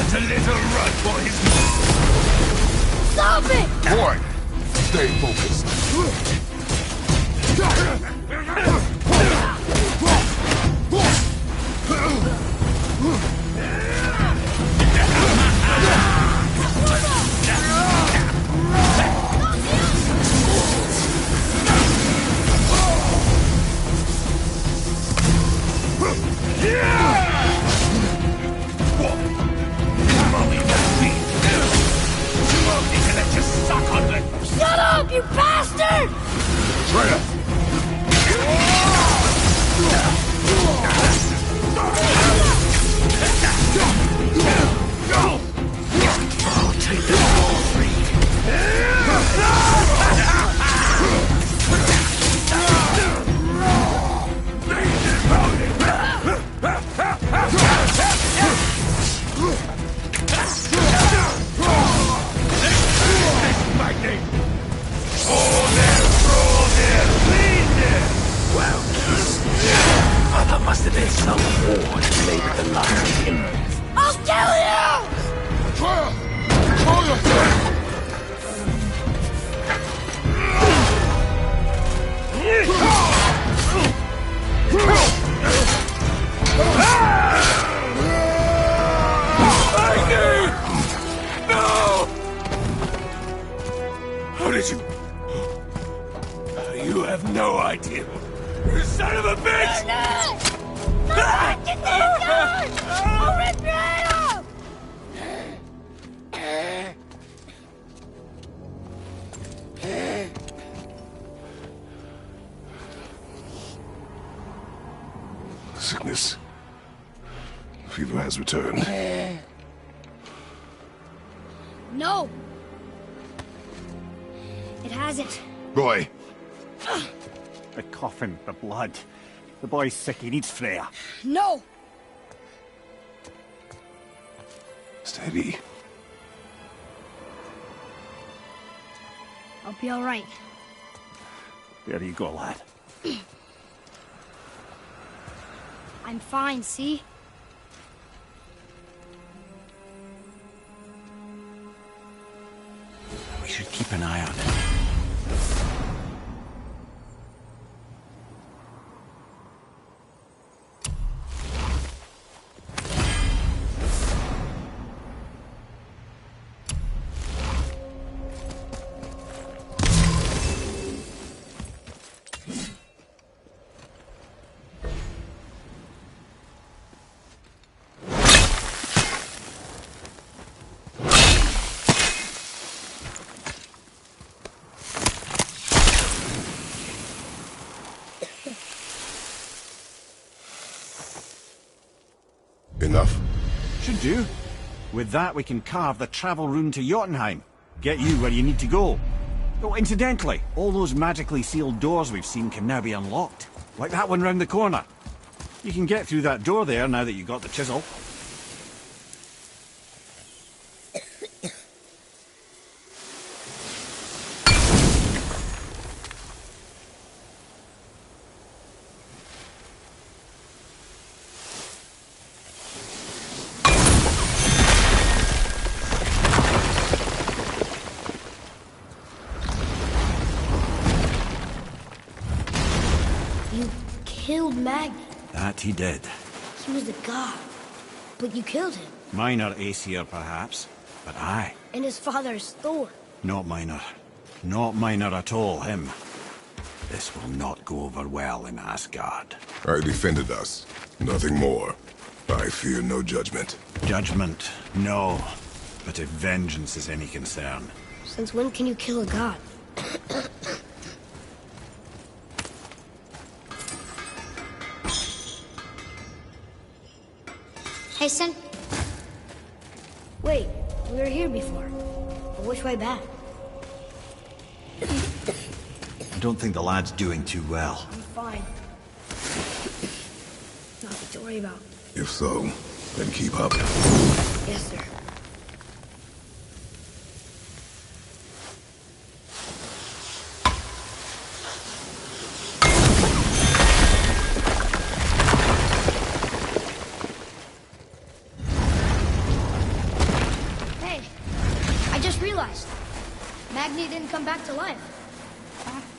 It's a little run for his... Stop it! Boy, stay focused. Shut up, you bastard! Traitor! I'll take them all free. Magni! Well, Mother must have been some war to play with the lives of him. I'll kill you! Traitor! Control yourself! how did you... You have no idea. You son of a bitch! Get this gun! I'll rip your head off! Sickness. Fever has returned. No! It hasn't. Boy, The coffin, the blood. The boy's sick, he needs Freya. No! Steady. I'll be all right. There you go, lad. I'm fine, see? We should keep an eye on him. Enough? Should do. With that, we can carve the travel rune to Jotunheim. Get you where you need to go. Oh, incidentally, all those magically sealed doors we've seen can now be unlocked. Like that one round the corner. You can get through that door there now that you've got the chisel. You killed Magni. That he did. He was a god. But you killed him. Minor Aesir, perhaps. But I. And his father is Thor. Not minor. Not minor at all, him. This will not go over well in Asgard. I defended us. Nothing more. I fear no judgment. Judgment, no. But if vengeance is any concern. Since when can you kill a god? Hey, Sen. Wait, we were here before. But which way back? I don't think the lad's doing too well. I'm fine. Nothing to worry about. If so, then keep up. Yes, sir. Hey, I just realized. Magni didn't come back to life.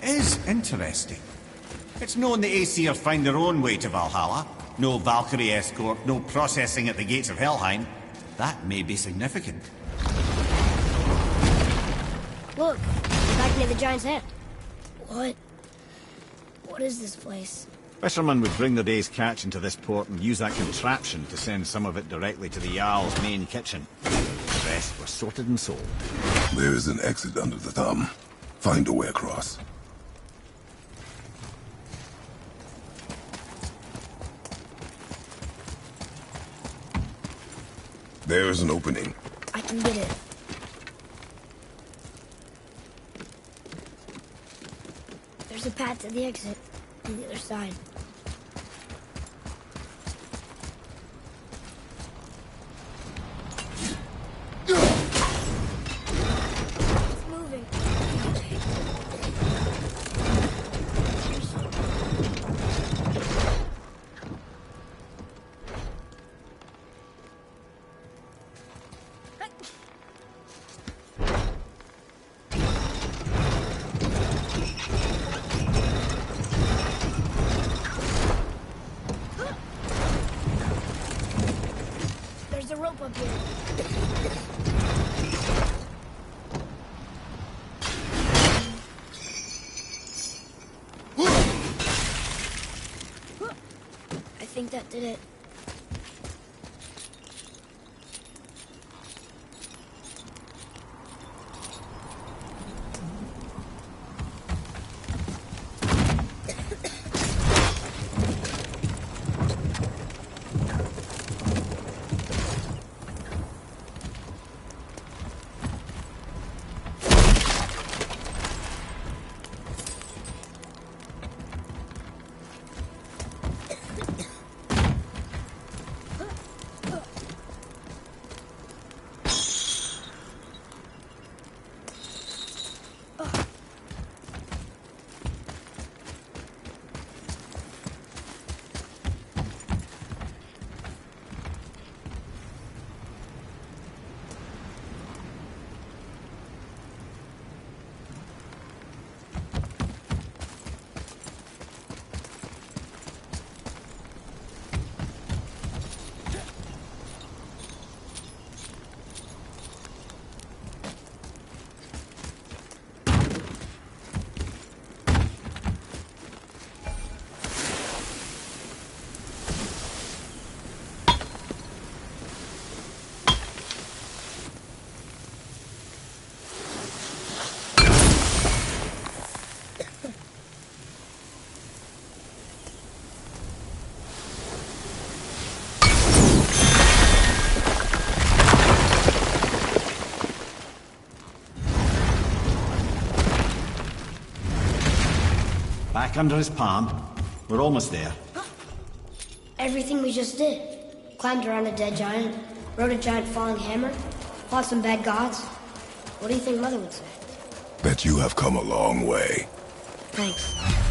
Is interesting. It's known the Aesir find their own way to Valhalla. No Valkyrie escort, no processing at the gates of Helheim. That may be significant. Look, back near the giant's hand. What? What is this place? Fishermen would bring their day's catch into this port and use that contraption to send some of it directly to the Jarl's main kitchen. The rest were sorted and sold. There is an exit under the thumb. Find a way across. There's an opening. I can get it. There's a path to the exit on the other side. It's moving. There's a rope up here. I think that did it. under his palm. We're almost there. Everything we just did. Climbed around a dead giant, rode a giant falling hammer, fought some bad gods. What do you think Mother would say? Bet you have come a long way. Thanks.